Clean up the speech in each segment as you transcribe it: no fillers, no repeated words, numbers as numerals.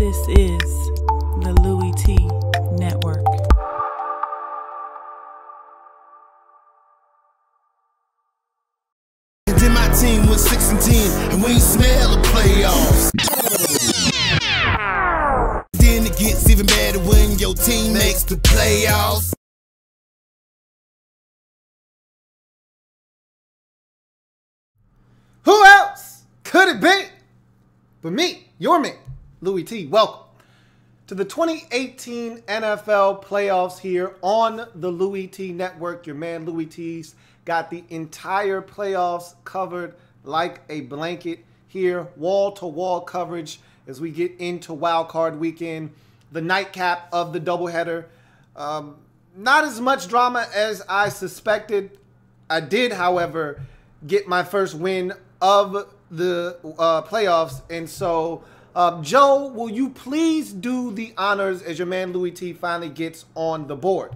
This is the Louie T Network. Then my team went 6-10, and we ain't smell the playoffs. Then it gets even better when your team makes the playoffs. Who else could it be but me, your man, Louie T? Welcome to the 2018 NFL playoffs here on the Louie T Network. Your man Louie T's got the entire playoffs covered like a blanket here, wall-to-wall coverage as we get into Wildcard weekend, the nightcap of the doubleheader. Not as much drama as I suspected. I did, however, get my first win of the playoffs. And so, Joe, will you please do the honors as your man Louie T finally gets on the board?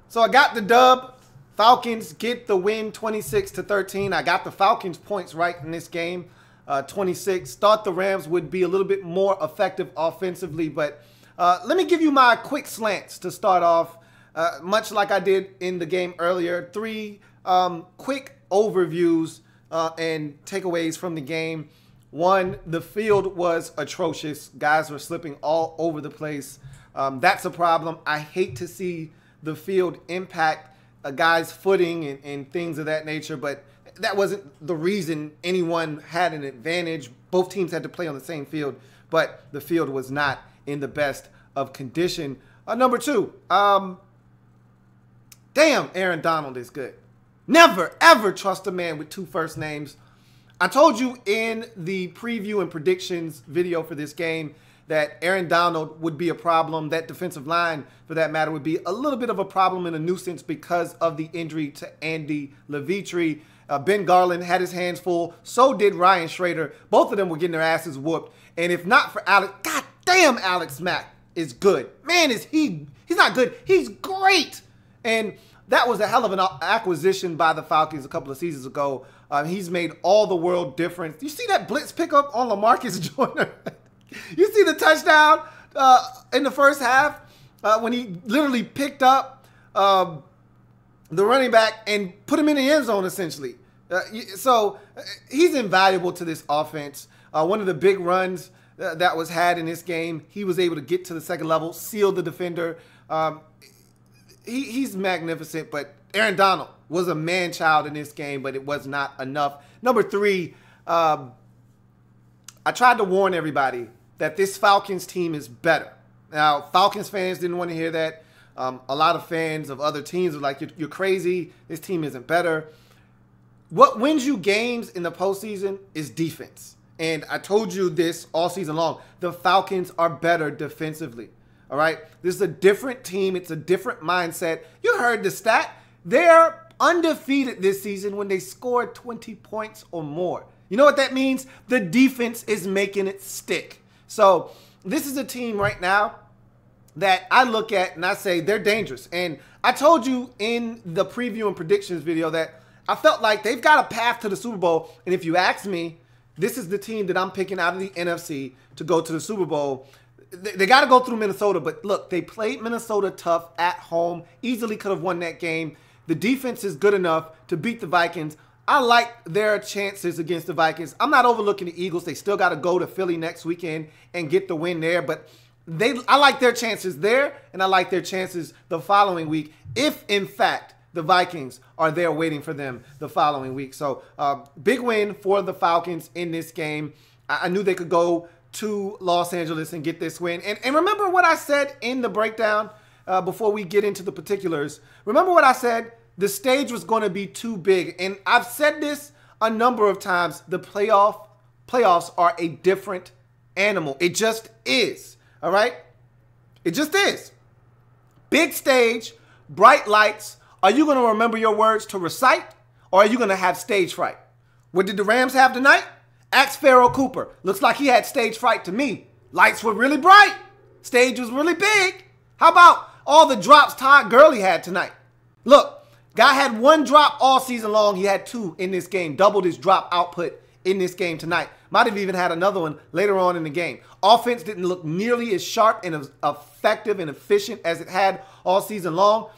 So I got the dub. Falcons get the win 26-13. I got the Falcons points right in this game, 26. Thought the Rams would be a little bit more effective offensively, but let me give you my quick slants to start off. Much like I did in the game earlier, three quick overviews and takeaways from the game. One, the field was atrocious. Guys were slipping all over the place. That's a problem. I hate to see the field impact a guy's footing and things of that nature, but that wasn't the reason anyone had an advantage. Both teams had to play on the same field, but the field was not in the best of condition. Number two, damn, Aaron Donald is good. Never, ever trust a man with two first names. I told you in the preview and predictions video for this game that Aaron Donald would be a problem. That defensive line, for that matter, would be a little bit of a problem and a nuisance because of the injury to Andy Levitre. Ben Garland had his hands full. So did Ryan Schrader. Both of them were getting their asses whooped. And if not for Alex, God damn, Alex Mack is good. Man, he's not good. He's great. And that was a hell of an acquisition by the Falcons a couple of seasons ago. He's made all the world difference. You see that blitz pickup on LaMarcus Joyner? You see the touchdown in the first half when he literally picked up the running back and put him in the end zone, essentially. So he's invaluable to this offense. One of the big runs that was had in this game, he was able to get to the second level, seal the defender. He's magnificent, but Aaron Donald was a man-child in this game, but it was not enough. Number three, I tried to warn everybody that this Falcons team is better. Now, Falcons fans didn't want to hear that. A lot of fans of other teams were like, you're crazy. This team isn't better. What wins you games in the postseason is defense. And I told you this all season long. The Falcons are better defensively. All right? This is a different team. It's a different mindset. You heard the stat. They're undefeated this season when they scored 20 points or more. You know what that means? The defense is making it stick. So this is a team right now that I look at and I say they're dangerous. And I told you in the preview and predictions video that I felt like they've got a path to the Super Bowl. And if you ask me, this is the team that I'm picking out of the NFC to go to the Super Bowl. They got to go through Minnesota. But look, they played Minnesota tough at home. Easily could have won that game. The defense is good enough to beat the Vikings. I like their chances against the Vikings. I'm not overlooking the Eagles. They still got to go to Philly next weekend and get the win there. But I like their chances there, and I like their chances the following week if, in fact, the Vikings are there waiting for them the following week. So big win for the Falcons in this game. I knew they could go to Los Angeles and get this win. And remember what I said in the breakdown before we get into the particulars. Remember what I said? The stage was going to be too big. And I've said this a number of times. The playoffs are a different animal. It just is. All right? It just is. Big stage, bright lights. Are you going to remember your words to recite, or are you going to have stage fright? What did the Rams have tonight? Ask Pharaoh Cooper. Looks like he had stage fright to me. Lights were really bright. Stage was really big. How about all the drops Todd Gurley had tonight? Look, guy had one drop all season long. He had two in this game. Doubled his drop output in this game tonight. Might have even had another one later on in the game. Offense didn't look nearly as sharp and as effective and efficient as it had all season long.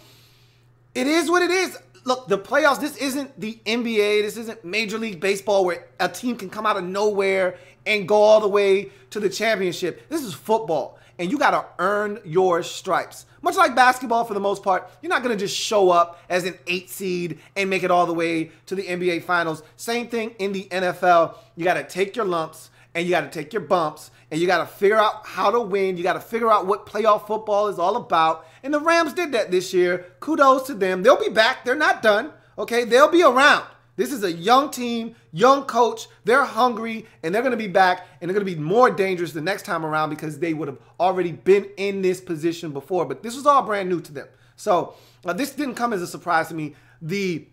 It is what it is. Look, the playoffs, this isn't the NBA. This isn't Major League Baseball where a team can come out of nowhere and go all the way to the championship. This is football, and you got to earn your stripes. Much like basketball for the most part, you're not going to just show up as an 8 seed and make it all the way to the NBA Finals. Same thing in the NFL. You got to take your lumps, and you got to take your bumps, and you got to figure out how to win. You got to figure out what playoff football is all about. And the Rams did that this year. Kudos to them. They'll be back. They're not done. Okay, they'll be around. This is a young team, young coach. They're hungry, and they're going to be back, and they're going to be more dangerous the next time around because they would have already been in this position before. But this was all brand new to them. So this didn't come as a surprise to me. The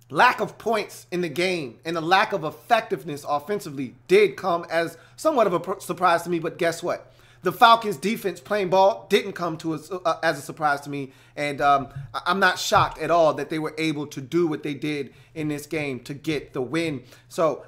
lack of points in the game and the lack of effectiveness offensively did come as somewhat of a surprise to me. But guess what? The Falcons defense playing ball didn't come to us as a surprise to me. And I'm not shocked at all that they were able to do what they did in this game to get the win. So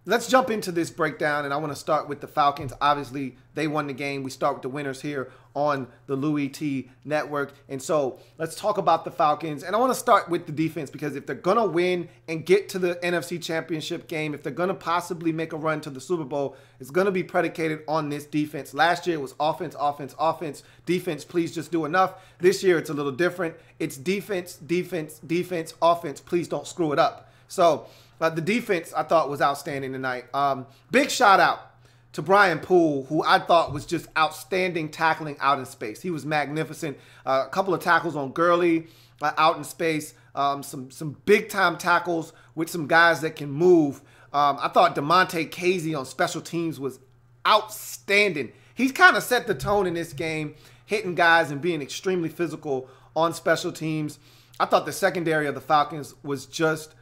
let's jump into this breakdown. And I want to start with the Falcons. Obviously, they won the game. We start with the winners here on the Louie T Network. And so let's talk about the Falcons. And I want to start with the defense because if they're going to win and get to the NFC Championship game, if they're going to possibly make a run to the Super Bowl, it's going to be predicated on this defense. Last year it was offense, offense, offense. Defense, please just do enough. This year it's a little different. It's defense, defense, defense, offense. Please don't screw it up. So the defense I thought was outstanding tonight. Big shout out to Brian Poole, who I thought was just outstanding tackling out in space. He was magnificent. A couple of tackles on Gurley out in space. Some big-time tackles with some guys that can move. I thought DeMonte Casey on special teams was outstanding. He's kind of set the tone in this game, hitting guys and being extremely physical on special teams. I thought the secondary of the Falcons was just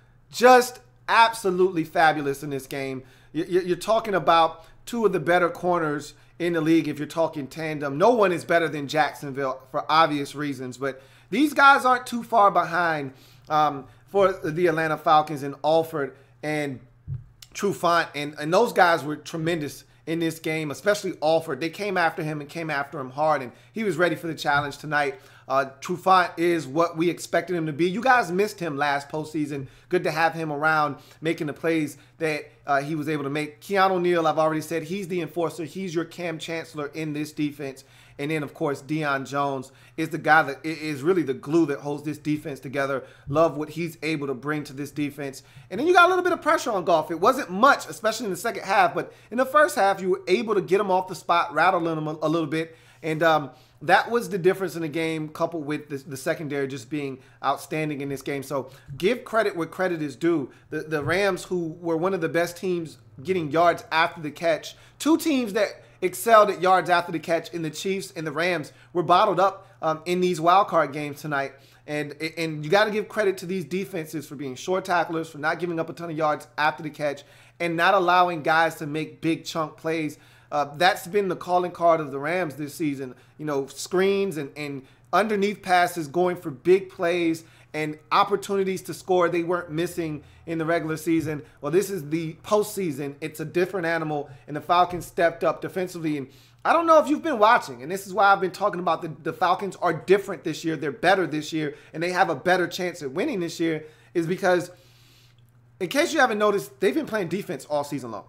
absolutely fabulous in this game. You're talking about two of the better corners in the league if you're talking tandem. No one is better than Jacksonville for obvious reasons, but these guys aren't too far behind for the Atlanta Falcons in Alford and Trufant, and those guys were tremendous in this game, especially Alford. They came after him and came after him hard, and he was ready for the challenge tonight. Trufant is what we expected him to be. You guys missed him last postseason. Good to have him around making the plays that he was able to make. Keanu Neal, I've already said, he's the enforcer. He's your Cam Chancellor in this defense. And then, of course, Deion Jones is the guy that is really the glue that holds this defense together. Love what he's able to bring to this defense. And then you got a little bit of pressure on Goff. It wasn't much, especially in the second half. But in the first half, you were able to get him off the spot, rattling him a little bit. And that was the difference in the game, coupled with the secondary just being outstanding in this game. So give credit where credit is due. The Rams, who were one of the best teams getting yards after the catch, two teams that excelled at yards after the catch in the Chiefs and the Rams were bottled up in these wildcard games tonight. And you got to give credit to these defenses for being short tacklers, for not giving up a ton of yards after the catch, and not allowing guys to make big chunk plays. That's been the calling card of the Rams this season. You know, screens and underneath passes going for big plays and opportunities to score they weren't missing in the regular season. Well, this is the postseason. It's a different animal, and the Falcons stepped up defensively. And I don't know if you've been watching, and this is why I've been talking about the Falcons are different this year. They're better this year, and they have a better chance at winning this year, is because, in case you haven't noticed, they've been playing defense all season long.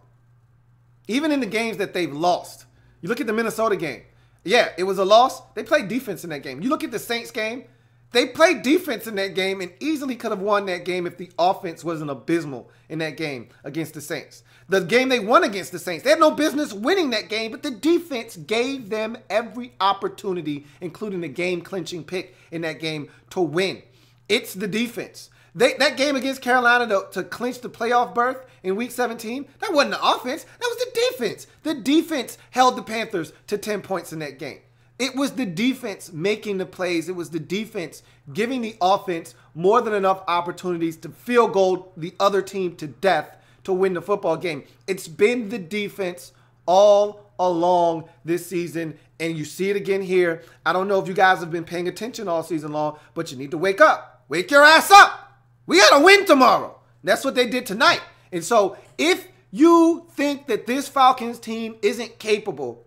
Even in the games that they've lost. You look at the Minnesota game. Yeah, it was a loss. They played defense in that game. You look at the Saints game. They played defense in that game and easily could have won that game if the offense wasn't abysmal in that game against the Saints. The game they won against the Saints, they had no business winning that game, but the defense gave them every opportunity, including the game-clinching pick in that game, to win. It's the defense. That game against Carolina to clinch the playoff berth in Week 17, that wasn't the offense. That was the defense. The defense held the Panthers to 10 points in that game. It was the defense making the plays. It was the defense giving the offense more than enough opportunities to field goal the other team to death to win the football game. It's been the defense all along this season, and you see it again here. I don't know if you guys have been paying attention all season long, but you need to wake up. Wake your ass up. We got to win tomorrow. That's what they did tonight. And so if you think that this Falcons team isn't capable,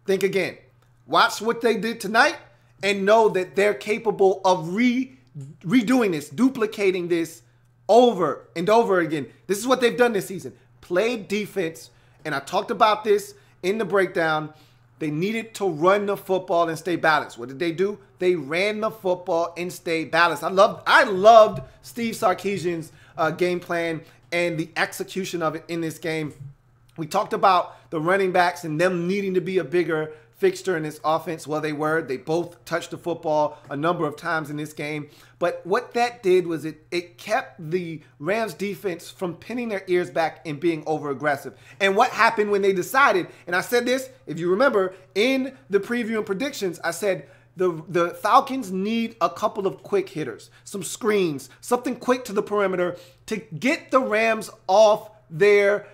think again. Watch what they did tonight and know that they're capable of redoing this, duplicating this over and over again. This is what they've done this season. Played defense, and I talked about this in the breakdown. They needed to run the football and stay balanced. What did they do? They ran the football and stayed balanced. I loved Steve Sarkisian's game plan and the execution of it in this game. We talked about the running backs and them needing to be a bigger fixture in this offense. Well, they were. They both touched the football a number of times in this game. But what that did was it kept the Rams defense from pinning their ears back and being over aggressive. And what happened when they decided, and I said this, if you remember, in the preview and predictions, I said the Falcons need a couple of quick hitters, some screens, something quick to the perimeter to get the Rams off their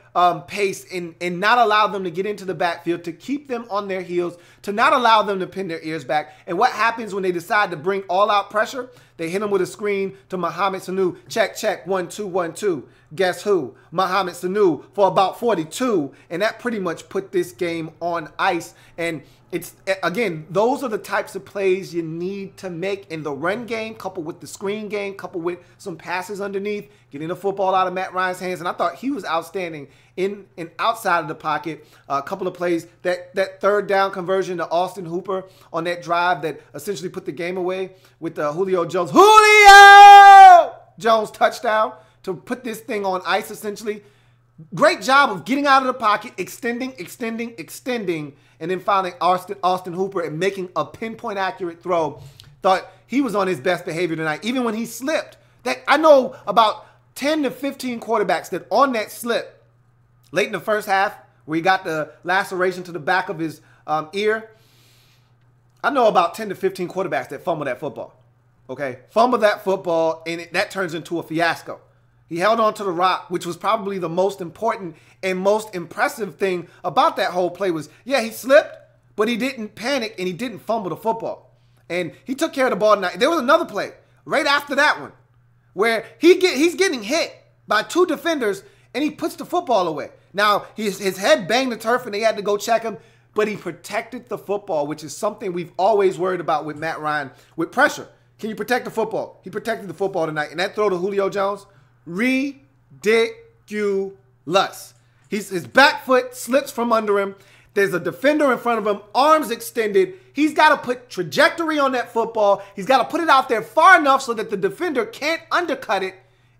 pace and not allow them to get into the backfield, to keep them on their heels, to not allow them to pin their ears back. And what happens when they decide to bring all-out pressure? They hit him with a screen to Mohamed Sanu. Check, check, 1, 2, 1, 2. Guess who? Mohamed Sanu for about 42. And that pretty much put this game on ice. And it's, again, those are the types of plays you need to make in the run game, coupled with the screen game, coupled with some passes underneath, getting the football out of Matt Ryan's hands. And I thought he was outstanding in and outside of the pocket. A couple of plays, that third down conversion to Austin Hooper on that drive that essentially put the game away with the Julio Jones touchdown to put this thing on ice essentially. Great job of getting out of the pocket, extending, and then finally Austin Hooper and making a pinpoint accurate throw. Thought he was on his best behavior tonight, even when he slipped. That I know about 10 to 15 quarterbacks that on that slip late in the first half, where he got the laceration to the back of his ear. I know about 10 to 15 quarterbacks that fumble that football. Okay, fumble that football, and that turns into a fiasco. He held on to the rock, which was probably the most important and most impressive thing about that whole play was, yeah, he slipped, but he didn't panic and he didn't fumble the football. And he took care of the ball tonight. There was another play right after that one where he's getting hit by two defenders and he puts the football away. Now, his head banged the turf and they had to go check him, but he protected the football, which is something we've always worried about with Matt Ryan, with pressure. Can you protect the football? He protected the football tonight. And that throw to Julio Jones, ridiculous. His back foot slips from under him. There's a defender in front of him, arms extended. He's got to put trajectory on that football. He's got to put it out there far enough so that the defender can't undercut it.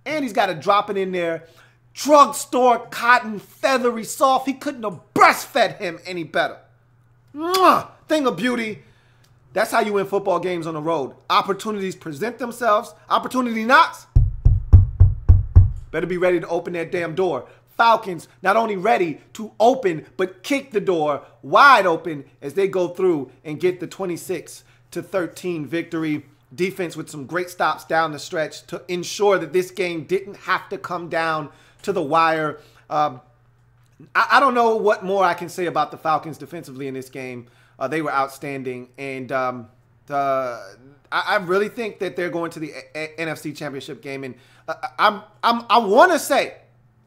And he's got to drop it in there. Drugstore cotton, feathery, soft. He couldn't have breastfed him any better. Mwah! Thing of beauty. That's how you win football games on the road. Opportunities present themselves. Opportunity knocks. Better be ready to open that damn door. Falcons not only ready to open, but kick the door wide open as they go through and get the 26-13 victory. Defense with some great stops down the stretch to ensure that this game didn't have to come down to the wire. I don't know what more I can say about the Falcons defensively in this game. They were outstanding, and I really think that they're going to the NFC Championship game. And I want to say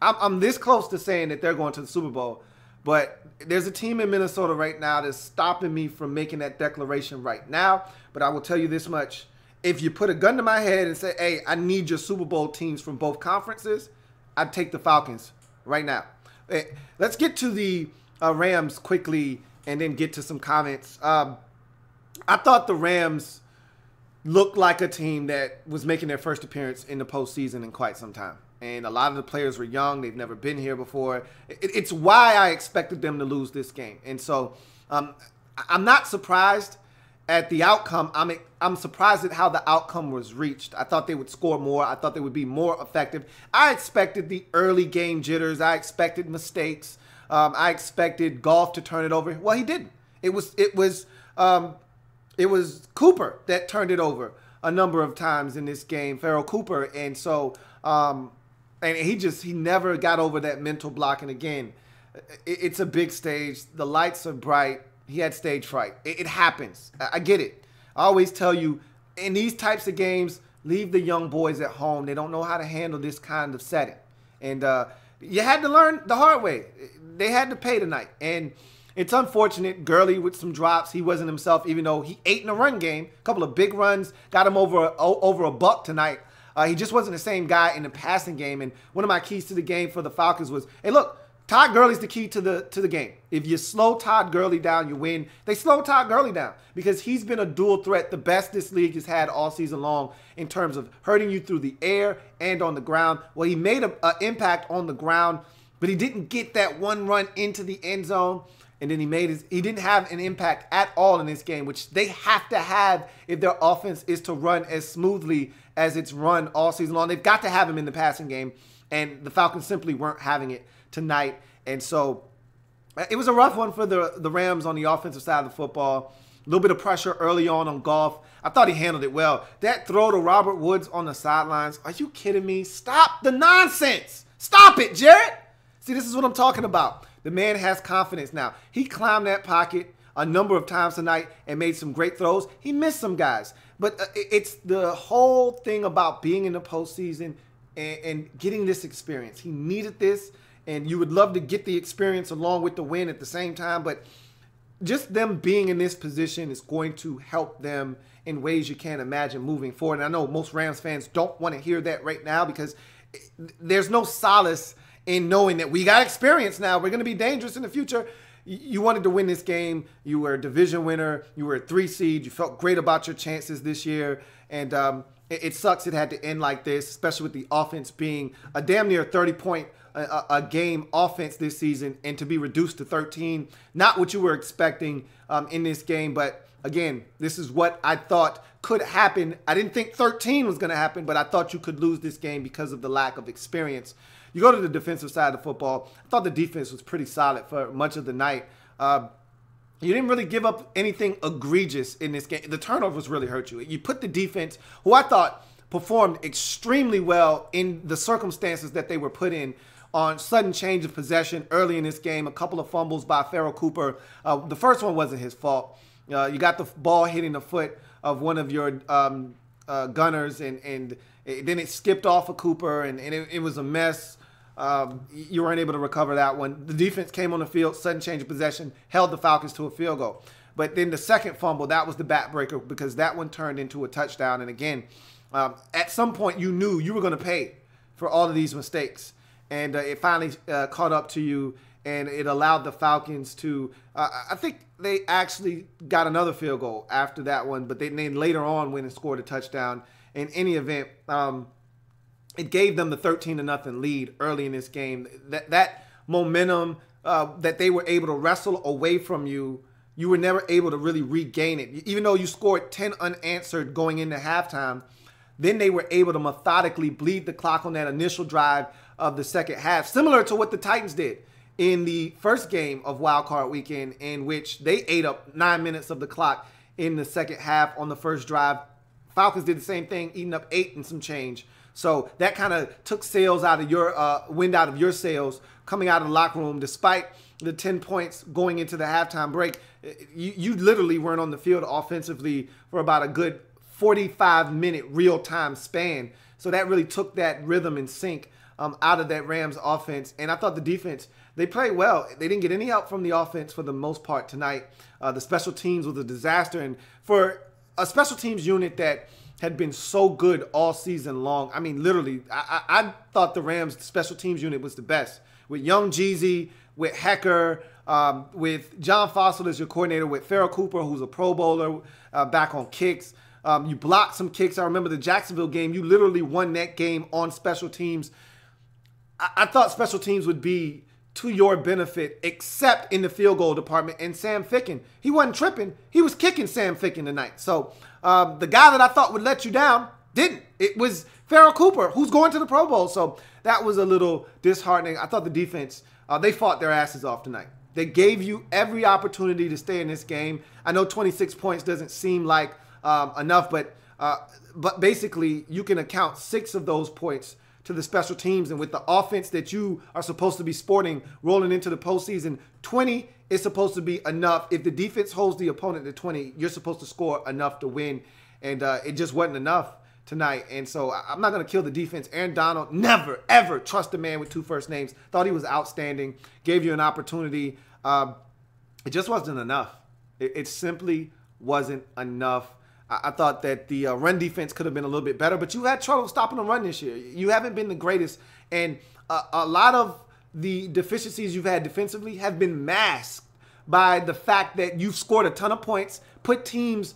I'm this close to saying that they're going to the Super Bowl, but there's a team in Minnesota right now that's stopping me from making that declaration right now. But I will tell you this much: if you put a gun to my head and say, "Hey, I need your Super Bowl teams from both conferences," I'd take the Falcons right now. Let's get to the Rams quickly and then get to some comments. I thought the Rams looked like a team that was making their first appearance in the postseason in quite some time. And a lot of the players were young. They've never been here before. It's why I expected them to lose this game. And so I'm not surprised at the outcome. I'm surprised at how the outcome was reached. I thought they would score more. I thought they would be more effective. I expected the early game jitters. I expected mistakes. I expected Goff to turn it over. Well, he didn't. It was Cooper that turned it over a number of times in this game, Farrell Cooper. And so and he never got over that mental block. And again, it's a big stage. The lights are bright. He had stage fright. It happens. I get it. I always tell you, in these types of games, leave the young boys at home. They don't know how to handle this kind of setting. And you had to learn the hard way. They had to pay tonight. And it's unfortunate. Gurley with some drops. He wasn't himself, even though he ate in the run game. A couple of big runs. Got him over a buck tonight. He just wasn't the same guy in the passing game. And one of my keys to the game for the Falcons was, hey, look, Todd Gurley's the key to the game. If you slow Todd Gurley down, you win. They slowed Todd Gurley down because he's been a dual threat, the best this league has had all season long in terms of hurting you through the air and on the ground. Well, he made an impact on the ground, but he didn't get that one run into the end zone. And then he didn't have an impact at all in this game, which they have to have if their offense is to run as smoothly as it's run all season long. They've got to have him in the passing game, and the Falcons simply weren't having it tonight. And so it was a rough one for the Rams on the offensive side of the football. A little bit of pressure early on Goff. I thought he handled it well. That throw to Robert Woods on the sidelines, are you kidding me? Stop the nonsense. Stop it, Jared. See, this is what I'm talking about. The man has confidence now. He climbed that pocket a number of times tonight and made some great throws. He missed some guys. But it's the whole thing about being in the postseason and getting this experience. He needed this, and you would love to get the experience along with the win at the same time. But just them being in this position is going to help them in ways you can't imagine moving forward. And I know most Rams fans don't want to hear that right now because there's no solace in knowing that we got experience now. We're going to be dangerous in the future. You wanted to win this game. You were a division winner. You were a 3 seed. You felt great about your chances this year. And it sucks it had to end like this, especially with the offense being a damn near 30-point a game offense this season, and to be reduced to 13. Not what you were expecting in this game. But again, this is what I thought could happen. I didn't think 13 was going to happen, but I thought you could lose this game because of the lack of experience. You go to the defensive side of the football. I thought the defense was pretty solid for much of the night. You didn't really give up anything egregious in this game. The turnovers really hurt you. You put the defense, who I thought performed extremely well in the circumstances that they were put in, on sudden change of possession early in this game. A couple of fumbles by Farrell Cooper. The first one wasn't his fault. You got the ball hitting the foot of one of your gunners, and then it skipped off of Cooper, and it was a mess. You weren't able to recover that one. The defense came on the field, sudden change of possession, held the Falcons to a field goal. But then the second fumble, that was the backbreaker because that one turned into a touchdown. And again, at some point you knew you were going to pay for all of these mistakes. And it finally caught up to you, and it allowed the Falcons to I think they actually got another field goal after that one, but they later on went and scored a touchdown. In any event, it gave them the 13-0 lead early in this game. That momentum that they were able to wrestle away from you, you were never able to really regain it. Even though you scored 10 unanswered going into halftime, then they were able to methodically bleed the clock on that initial drive of the second half, similar to what the Titans did in the first game of Wildcard weekend, in which they ate up 9 minutes of the clock in the second half on the first drive. Falcons did the same thing, eating up 8 and some change. So that kind of took sails out of your wind out of your sails coming out of the locker room. Despite the 10 points going into the halftime break, you literally weren't on the field offensively for about a good 45-minute real-time span. So that really took that rhythm and sync out of that Rams offense. And I thought the defense, they played well. They didn't get any help from the offense for the most part tonight. The special teams was a disaster. And for a special teams unit that had been so good all season long, I mean, literally, I thought the Rams special teams unit was the best. With young Jeezy, with Hecker, with John Fossil as your coordinator, with Farrell Cooper, who's a Pro Bowler, back on kicks. You blocked some kicks. I remember the Jacksonville game. You literally won that game on special teams. I thought special teams would be to your benefit, except in the field goal department. And Sam Ficken, he wasn't tripping. He was kicking Sam Ficken tonight. So the guy that I thought would let you down didn't. It was Farrell Cooper, who's going to the Pro Bowl. So that was a little disheartening. I thought the defense, they fought their asses off tonight. They gave you every opportunity to stay in this game. I know 26 points doesn't seem like enough, but basically you can account 6 of those points to the special teams, and with the offense that you are supposed to be sporting rolling into the postseason, 20 is supposed to be enough. If the defense holds the opponent to 20, you're supposed to score enough to win, and it just wasn't enough tonight. And so I'm not going to kill the defense. Aaron Donald, never, ever trust a man with 2 first names. Thought he was outstanding. Gave you an opportunity. It just wasn't enough. It simply wasn't enough. I thought that the run defense could have been a little bit better, but you had trouble stopping the run this year. You haven't been the greatest. And a lot of the deficiencies you've had defensively have been masked by the fact that you've scored a ton of points, put teams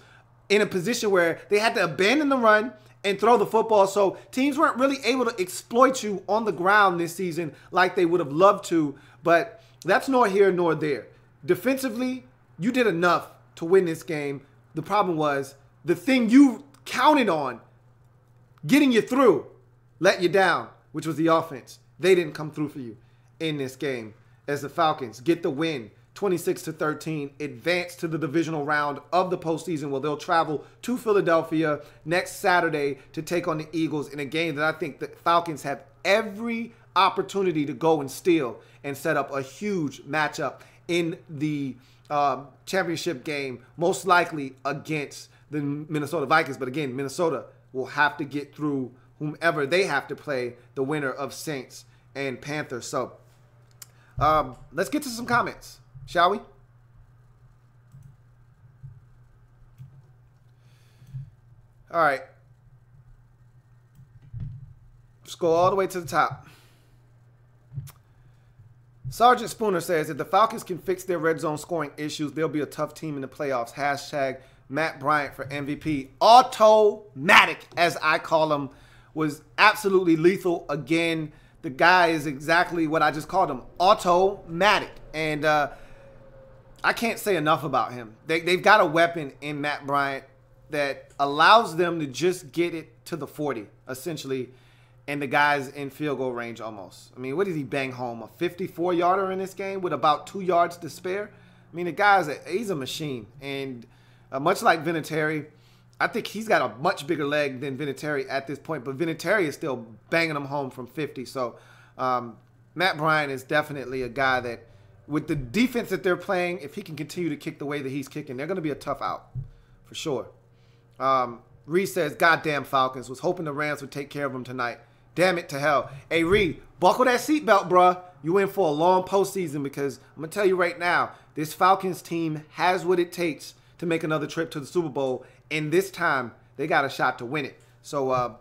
in a position where they had to abandon the run and throw the football. So teams weren't really able to exploit you on the ground this season like they would have loved to. But that's nor here nor there. Defensively, you did enough to win this game. The problem was the thing you counted on getting you through let you down, which was the offense. They didn't come through for you in this game as the Falcons get the win. 26-13, advance to the divisional round of the postseason where they'll travel to Philadelphia next Saturday to take on the Eagles in a game that I think the Falcons have every opportunity to go and steal and set up a huge matchup in the championship game, most likely against the Minnesota Vikings. But again, Minnesota will have to get through whomever they have to play, the winner of Saints and Panthers. So let's get to some comments. Shall we? All right. Let's go all the way to the top. Sergeant Spooner says, if the Falcons can fix their red zone scoring issues, they'll be a tough team in the playoffs. Hashtag Matt Bryant for MVP. Automatic, as I call him, was absolutely lethal. Again, the guy is exactly what I just called him. Automatic. And I can't say enough about him. They've got a weapon in Matt Bryant that allows them to just get it to the 40, essentially, and the guy's in field goal range almost. I mean, what did he bang home? A 54-yarder in this game with about 2 yards to spare? I mean, the guy's he's a machine. And much like Vinatieri, I think he's got a much bigger leg than Vinatieri at this point, but Vinatieri is still banging him home from 50. So Matt Bryant is definitely a guy that, with the defense that they're playing, if he can continue to kick the way that he's kicking, they're going to be a tough out for sure. Reese says, goddamn Falcons. Was hoping the Rams would take care of them tonight. Damn it to hell. Hey, Reed, buckle that seatbelt, bruh. You in for a long postseason because I'm going to tell you right now, this Falcons team has what it takes to make another trip to the Super Bowl. And this time, they got a shot to win it. So,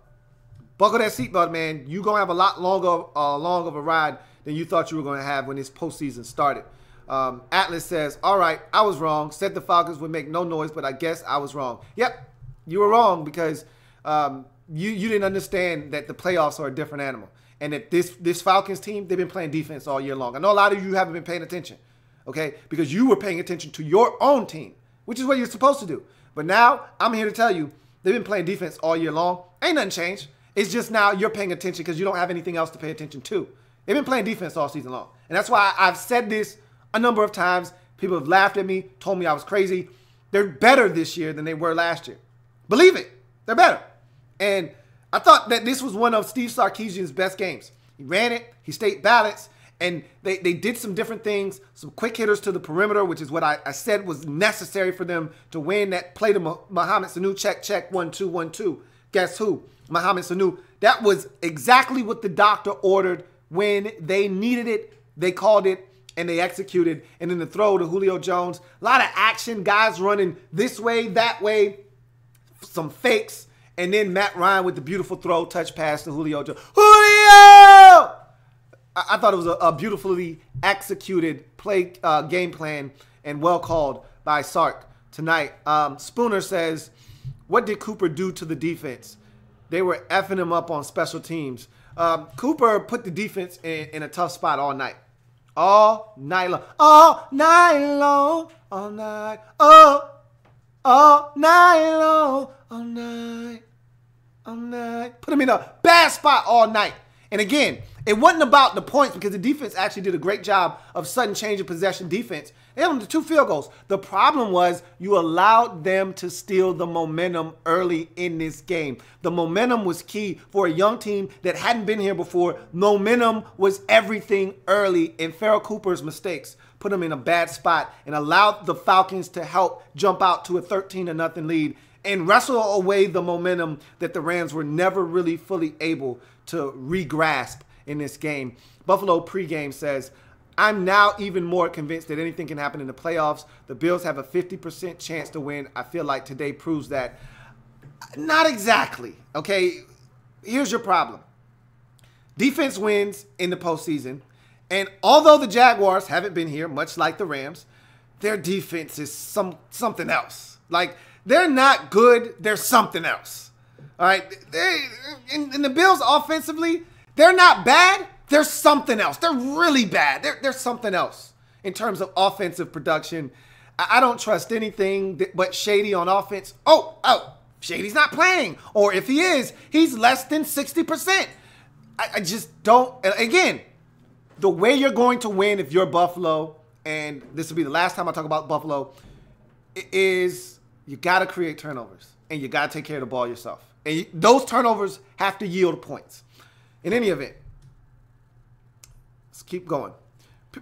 buckle that seatbelt, man. You're going to have a lot longer, long of a ride than you thought you were going to have when this postseason started. Atlas says, all right, I was wrong. Said the Falcons would make no noise, but I guess I was wrong. Yep, you were wrong because you didn't understand that the playoffs are a different animal. And that this Falcons team, they've been playing defense all year long. I know a lot of you haven't been paying attention, okay, because you were paying attention to your own team, which is what you're supposed to do. But now I'm here to tell you they've been playing defense all year long. Ain't nothing changed. It's just now you're paying attention because you don't have anything else to pay attention to. They've been playing defense all season long. And that's why I've said this a number of times. People have laughed at me, told me I was crazy. They're better this year than they were last year. Believe it. They're better. And I thought that this was one of Steve Sarkisian's best games. He ran it. He stayed balanced. And they did some different things, some quick hitters to the perimeter, which is what I said was necessary for them to win. That play to Mohamed Sanu, check, 1-2, 1-2. Guess who? Mohamed Sanu. That was exactly what the doctor ordered. When they needed it, they called it, and they executed. And then the throw to Julio Jones. A lot of action, guys running this way, that way, some fakes. And then Matt Ryan with the beautiful throw, touch pass to Julio Jones. Julio! I thought it was a beautifully executed game plan and well called by Sark tonight. Spooner says, what did Cooper do to the defense? They were effing him up on special teams. Cooper put the defense in a tough spot all night. All night long. All night long. All night. All night long. All night. All night. Put him in a bad spot all night. And again, it wasn't about the points because the defense actually did a great job of sudden change of possession defense. They held them to 2 field goals. The problem was you allowed them to steal the momentum early in this game. The momentum was key for a young team that hadn't been here before. Momentum was everything early, and Farrell Cooper's mistakes put him in a bad spot and allowed the Falcons to help jump out to a 13-0 lead and wrestle away the momentum that the Rams were never really fully able to re-grasp in this game. Buffalo pregame says, I'm now even more convinced that anything can happen in the playoffs. The Bills have a 50% chance to win. I feel like today proves that. Not exactly, okay? Here's your problem. Defense wins in the postseason, and although the Jaguars haven't been here, much like the Rams, their defense is something else. Like, they're not good. They're something else. All right? In the Bills offensively, they're not bad. They're something else. They're really bad. They're something else in terms of offensive production. I don't trust anything but Shady on offense. Oh, Shady's not playing. Or if he is, he's less than 60%. I just don't. Again, the way you're going to win if you're Buffalo, and this will be the last time I talk about Buffalo, is you got to create turnovers, and you got to take care of the ball yourself. And those turnovers have to yield points. In any event, let's keep going.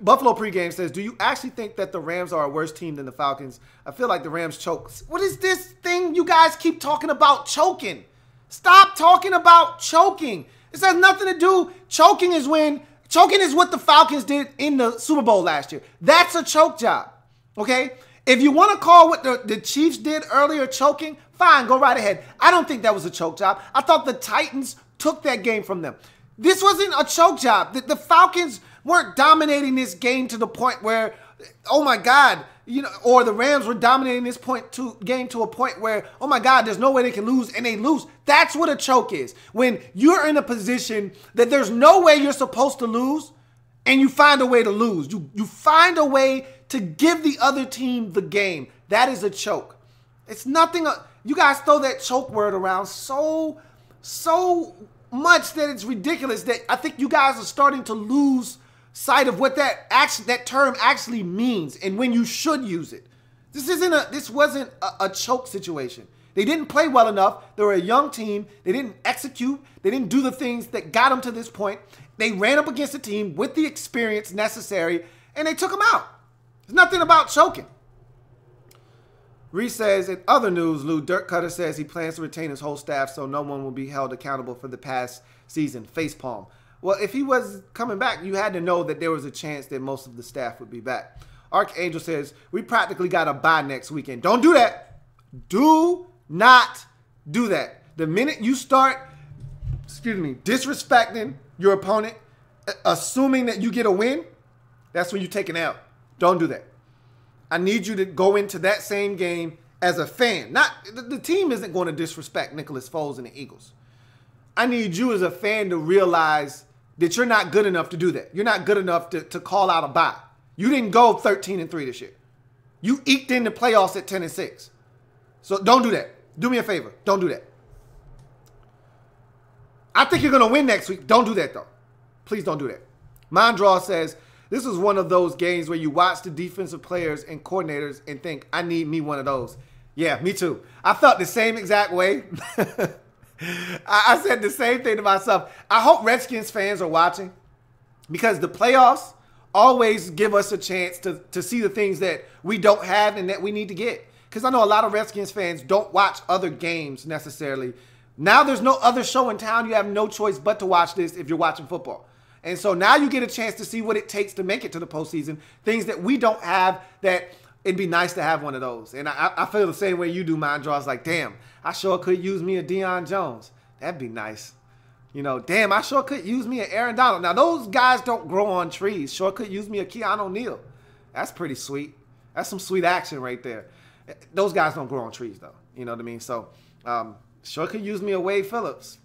Buffalo pregame says, do you actually think that the Rams are a worse team than the Falcons? I feel like the Rams choke. What is this thing you guys keep talking about choking? Stop talking about choking. This has nothing to do. Choking is what the Falcons did in the Super Bowl last year. That's a choke job, okay? If you want to call what the Chiefs did earlier choking, fine, go right ahead. I don't think that was a choke job. I thought the Titans took that game from them. This wasn't a choke job. The Falcons weren't dominating this game to the point where, oh my God, or the Rams were dominating this game to a point where, oh my God, there's no way they can lose, and they lose. That's what a choke is. When you're in a position that there's no way you're supposed to lose, and you find a way to lose. You find a way to give the other team the game. That is a choke. It's nothing. You guys throw that choke word around so much that it's ridiculous that I think you guys are starting to lose sight of what that term actually means and when you should use it. This wasn't a choke situation. They didn't play well enough. They were a young team. They didn't execute. They didn't do the things that got them to this point. They ran up against a team with the experience necessary, and they took them out. There's nothing about choking. Reese says, in other news, Lou, Dirk Cutter says he plans to retain his whole staff so no one will be held accountable for the past season. Facepalm. Well, if he was coming back, you had to know that there was a chance that most of the staff would be back. Archangel says, we practically got a bye next weekend. Don't do that. Do not do that. The minute you start, disrespecting your opponent, assuming that you get a win, that's when you take an L. Don't do that. I need you to go into that same game as a fan. The team isn't going to disrespect Nicholas Foles and the Eagles. I need you as a fan to realize that you're not good enough to do that. You're not good enough to call out a bye. You didn't go 13-3 this year. You eked in the playoffs at 10-6. So don't do that. Do me a favor. Don't do that. I think you're going to win next week. Don't do that, though. Please don't do that. Mondraw says, this was one of those games where you watch the defensive players and coordinators and think, I need me one of those. Yeah, me too. I felt the same exact way. I said the same thing to myself. I hope Redskins fans are watching because the playoffs always give us a chance to see the things that we don't have and that we need to get. Because I know a lot of Redskins fans don't watch other games necessarily. Now there's no other show in town. You have no choice but to watch this if you're watching football. And so now you get a chance to see what it takes to make it to the postseason. Things that we don't have that it'd be nice to have one of those. And I feel the same way you do, Mondraw. It's like, damn, I sure could use me a Deion Jones. That'd be nice. Damn, I sure could use me an Aaron Donald. Now, those guys don't grow on trees. Sure could use me a Keanu O'Neal. That's pretty sweet. That's some sweet action right there. Those guys don't grow on trees, though. You know what I mean? So, sure could use me a Wade Phillips.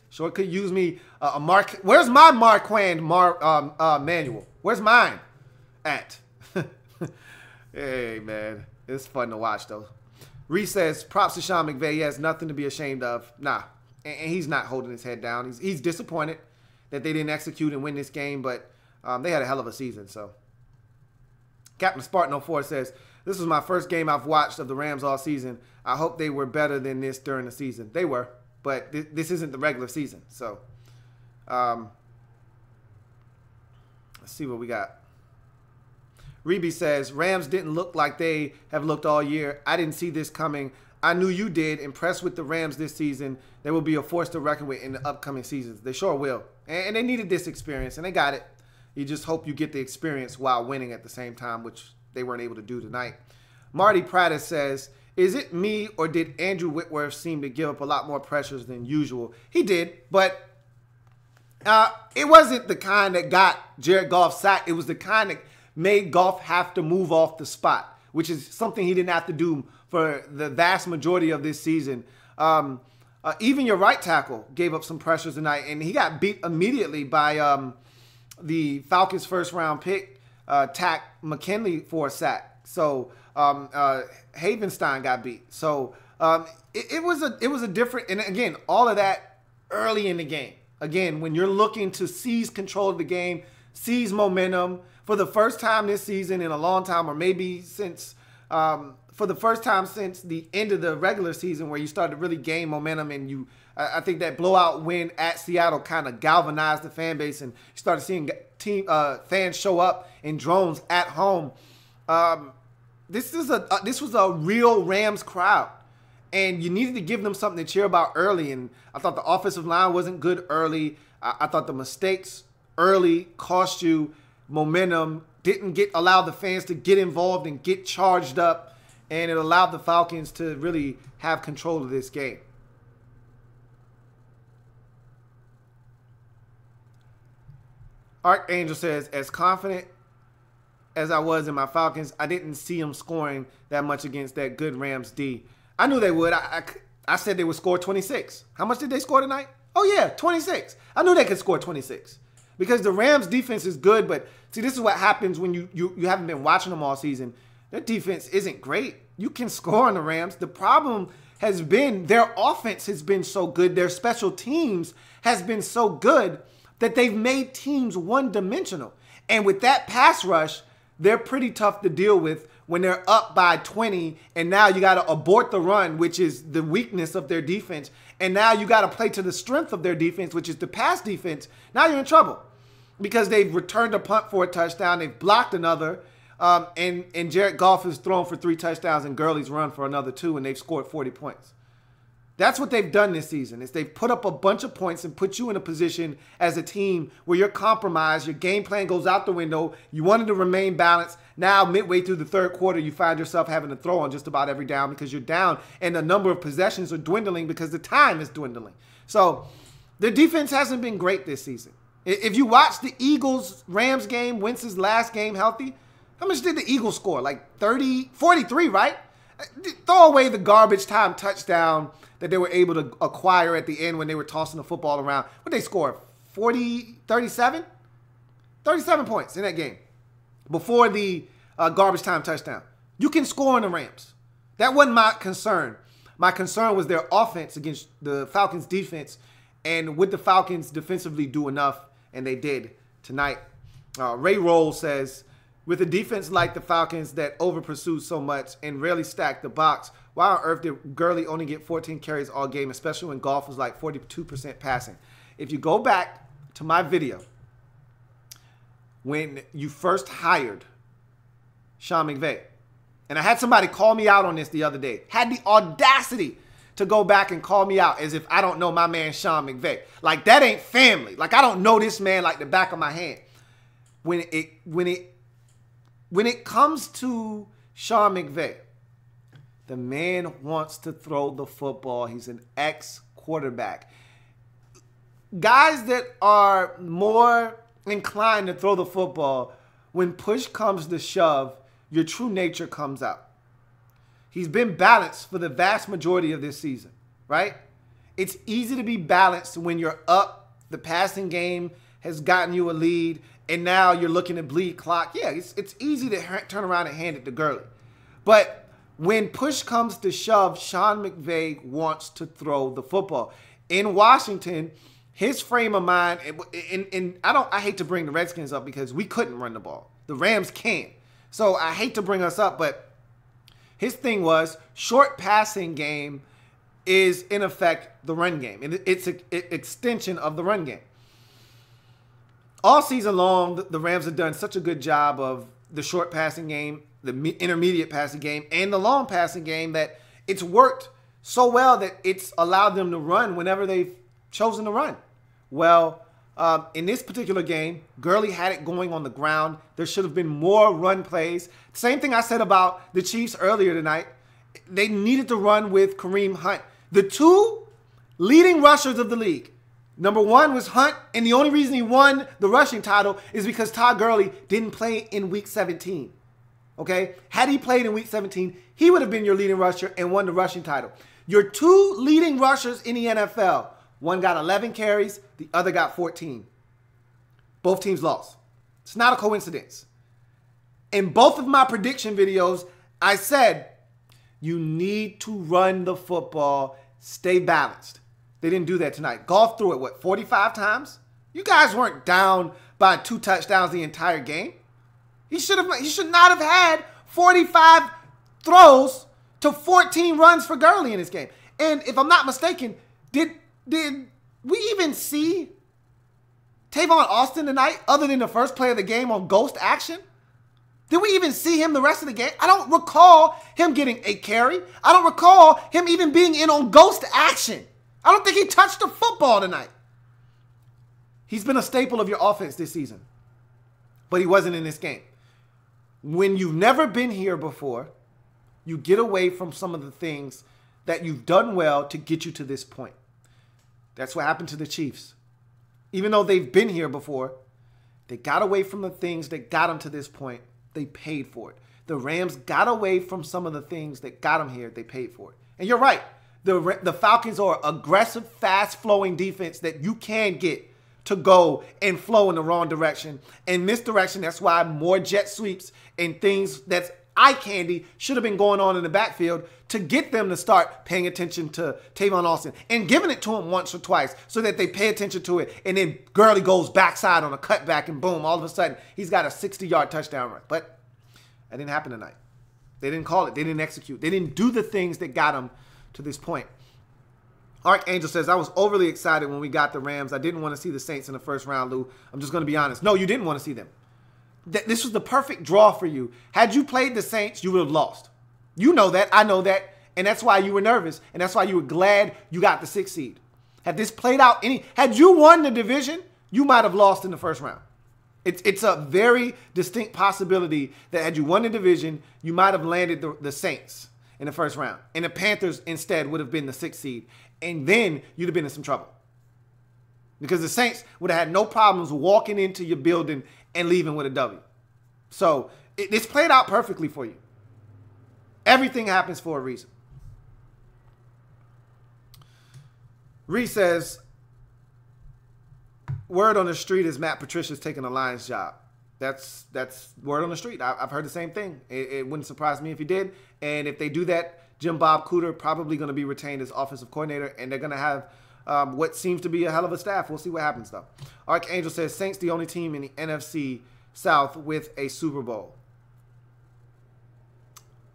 Sure could use me a Mark. Where's my Marquand manual? Where's mine at? Hey, man. It's fun to watch, though. Reese says, props to Sean McVay. He has nothing to be ashamed of. Nah. And he's not holding his head down. He's disappointed that they didn't execute and win this game, but they had a hell of a season. So, Captain Spartan 04 says, this was my first game I've watched of the Rams all season. I hope they were better than this during the season. They were, but this isn't the regular season. So, let's see what we got. Reby says, Rams didn't look like they have looked all year. I didn't see this coming. I knew you did. Impressed with the Rams this season. They will be a force to reckon with in the upcoming seasons. They sure will. And they needed this experience, and they got it. You just hope you get the experience while winning at the same time, which they weren't able to do tonight. Marty Prattis says, is it me or did Andrew Whitworth seem to give up a lot more pressures than usual? He did, but it wasn't the kind that got Jared Goff sacked. It was the kind that made Goff have to move off the spot, which is something he didn't have to do for the vast majority of this season. Even your right tackle gave up some pressures tonight, and he got beat immediately by the Falcons' first-round pick, Tack McKinley, for a sack. So Havenstein got beat. So it was a different, and again, all of that early in the game. Again, when you're looking to seize control of the game, seize momentum for the first time this season in a long time, or maybe since for the first time since the end of the regular season, where you started to really gain momentum, and I think that blowout win at Seattle kind of galvanized the fan base, and you started seeing fans show up in drones at home. This was a real Rams crowd, and you needed to give them something to cheer about early. And I thought the offensive line wasn't good early. I thought the mistakes early cost you momentum, didn't allow the fans to get involved and get charged up, and it allowed the Falcons to really have control of this game. Archangel says, as confident as I was in my Falcons, I didn't see them scoring that much against that good Rams D. I knew they would. I said they would score 26. How much did they score tonight? Oh, yeah, 26. I knew they could score 26 because the Rams defense is good. But see, this is what happens when you haven't been watching them all season. Their defense isn't great. You can score on the Rams. The problem has been their offense has been so good. Their special teams has been so good that they've made teams one-dimensional. And with that pass rush, they're pretty tough to deal with when they're up by 20, and now you got to abort the run, which is the weakness of their defense, and now you got to play to the strength of their defense, which is the pass defense. Now you're in trouble because they've returned a punt for a touchdown, they've blocked another, and Jared Goff has thrown for 3 touchdowns, and Gurley's run for another 2, and they've scored 40 points. That's what they've done this season, is they've put up a bunch of points and put you in a position as a team where you're compromised, your game plan goes out the window, you wanted to remain balanced. Now, midway through the third quarter, you find yourself having to throw on just about every down because you're down, and the number of possessions are dwindling because the time is dwindling. So, their defense hasn't been great this season. If you watch the Eagles-Rams game, Wentz's last game healthy, how much did the Eagles score? Like 43, right? Throw away the garbage time touchdown that they were able to acquire at the end when they were tossing the football around. What they score? 37? 37 points in that game before the garbage time touchdown. You can score on the Rams. That wasn't my concern. My concern was their offense against the Falcons' defense, and would the Falcons defensively do enough? And they did tonight. Ray Roll says, with a defense like the Falcons that over-pursues so much and rarely stack the box, why on earth did Gurley only get 14 carries all game, especially when Goff was like 42% passing? If you go back to my video, when you first hired Sean McVay, and I had somebody call me out on this the other day, had the audacity to go back and call me out as if I don't know my man Sean McVay. Like, that ain't family. Like, I don't know this man like the back of my hand. When it comes to Sean McVay, the man wants to throw the football. He's an ex-quarterback. Guys that are more inclined to throw the football, when push comes to shove, your true nature comes out. He's been balanced for the vast majority of this season, right? It's easy to be balanced when you're up, the passing game has gotten you a lead, and now you're looking to bleed clock. Yeah, it's easy to turn around and hand it to Gurley. But when push comes to shove, Sean McVay wants to throw the football. In Washington, his frame of mind, and I hate to bring the Redskins up because we couldn't run the ball. The Rams can. So I hate to bring us up, but his thing was short passing game is, in effect, the run game. It's an extension of the run game. All season long, the Rams have done such a good job of the short passing game, the intermediate passing game, and the long passing game that it's worked so well that it's allowed them to run whenever they've chosen to run. Well, in this particular game, Gurley had it going on the ground. There should have been more run plays. Same thing I said about the Chiefs earlier tonight. They needed to run with Kareem Hunt. The two leading rushers of the league. Number one was Hunt, and the only reason he won the rushing title is because Todd Gurley didn't play in Week 17. Okay? Had he played in Week 17, he would have been your leading rusher and won the rushing title. Your two leading rushers in the NFL, one got 11 carries, the other got 14. Both teams lost. It's not a coincidence. In both of my prediction videos, I said, you need to run the football, stay balanced. They didn't do that tonight. Goff threw it, 45 times? You guys weren't down by 2 touchdowns the entire game. He should not have had 45 throws to 14 runs for Gurley in this game. And if I'm not mistaken, did we even see Tavon Austin tonight other than the first play of the game on ghost action? Did we even see him the rest of the game? I don't recall him getting a carry. I don't recall him even being in on ghost action. I don't think he touched the football tonight. He's been a staple of your offense this season, but he wasn't in this game. When you've never been here before, you get away from some of the things that you've done well to get you to this point. That's what happened to the Chiefs. Even though they've been here before, they got away from the things that got them to this point. They paid for it. The Rams got away from some of the things that got them here. They paid for it. And you're right. The Falcons are aggressive, fast-flowing defense that you can get to go and flow in the wrong direction and misdirection. That's why more jet sweeps and things that's eye candy should have been going on in the backfield to get them to start paying attention to Tavon Austin and giving it to him once or twice so that they pay attention to it. And then Gurley goes backside on a cutback and boom, all of a sudden he's got a 60-yard touchdown run. But that didn't happen tonight. They didn't call it. They didn't execute. They didn't do the things that got them to this point. Archangel says, I was overly excited when we got the Rams. I didn't want to see the Saints in the first round, Lou. I'm just going to be honest. No, you didn't want to see them. This was the perfect draw for you. Had you played the Saints, you would have lost. You know that. I know that. And that's why you were nervous. And that's why you were glad you got the 6th seed. Had this played out had you won the division, you might have lost in the first round. It's a very distinct possibility that had you won the division, you might have landed the Saints in the first round. And the Panthers instead would have been the 6th seed. And then you'd have been in some trouble. Because the Saints would have had no problems walking into your building and leaving with a W. So it's played out perfectly for you. Everything happens for a reason. Reese says, word on the street is Matt Patricia's taking the Lions job. That's word on the street. I've heard the same thing. It wouldn't surprise me if he did. And if they do that, Jim Bob Cooter probably going to be retained as offensive coordinator, and they're going to have what seems to be a hell of a staff. We'll see what happens, though. Archangel says, Saints the only team in the NFC South with a Super Bowl.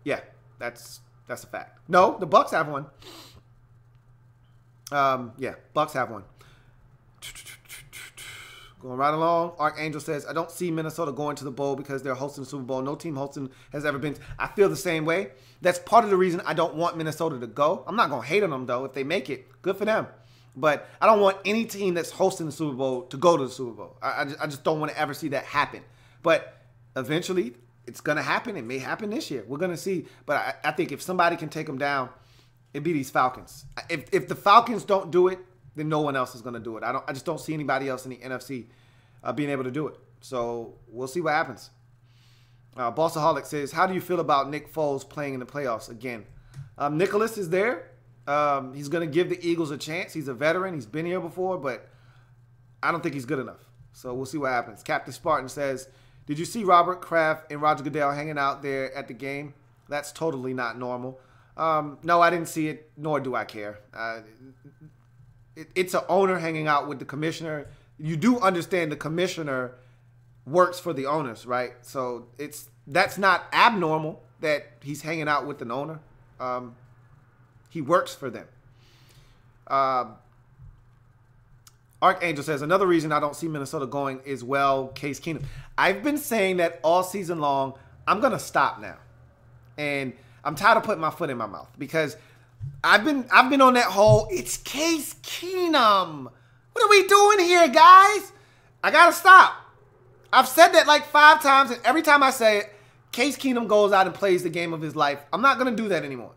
Yeah, that's a fact. No, the Bucks have one. Yeah, Bucks have one. Going right along, Archangel says, I don't see Minnesota going to the bowl because they're hosting the Super Bowl. No team hosting has ever been. I feel the same way. That's part of the reason I don't want Minnesota to go. I'm not going to hate on them, though. If they make it, good for them. But I don't want any team that's hosting the Super Bowl to go to the Super Bowl. I just don't want to ever see that happen. But eventually, it's going to happen. It may happen this year. We're going to see. But I think if somebody can take them down, it'd be these Falcons. If the Falcons don't do it, then no one else is going to do it. I just don't see anybody else in the NFC being able to do it. So we'll see what happens. Bossaholic says, how do you feel about Nick Foles playing in the playoffs again? Nicholas is there. He's going to give the Eagles a chance. He's a veteran. He's been here before, but I don't think he's good enough. So we'll see what happens. Captain Spartan says, did you see Robert Kraft and Roger Goodell hanging out there at the game? That's totally not normal. No, I didn't see it, nor do I care. It's an owner hanging out with the commissioner. You do understand the commissioner works for the owners, right? So that's not abnormal that he's hanging out with an owner. He works for them. Archangel says, another reason I don't see Minnesota going is, well, Case Keenum. I've been saying that all season long. I'm going to stop now. And I'm tired of putting my foot in my mouth because I've been on that whole, it's Case Keenum. What are we doing here, guys? I got to stop. I've said that like 5 times, and every time I say it, Case Keenum goes out and plays the game of his life. I'm not going to do that anymore.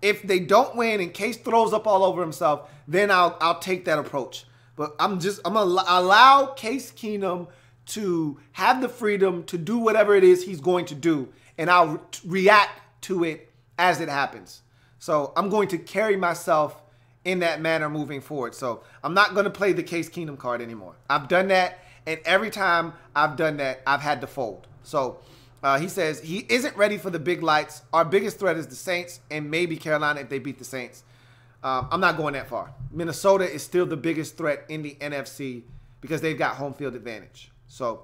If they don't win and Case throws up all over himself, then I'll take that approach. But I'm going to allow Case Keenum to have the freedom to do whatever it is he's going to do, and I'll react to it as it happens. So I'm going to carry myself in that manner moving forward. So I'm not going to play the Case Keenum card anymore. I've done that, and every time I've done that, I've had to fold. So he says he isn't ready for the big lights. Our biggest threat is the Saints and maybe Carolina if they beat the Saints. I'm not going that far. Minnesota is still the biggest threat in the NFC because they've got home field advantage. So,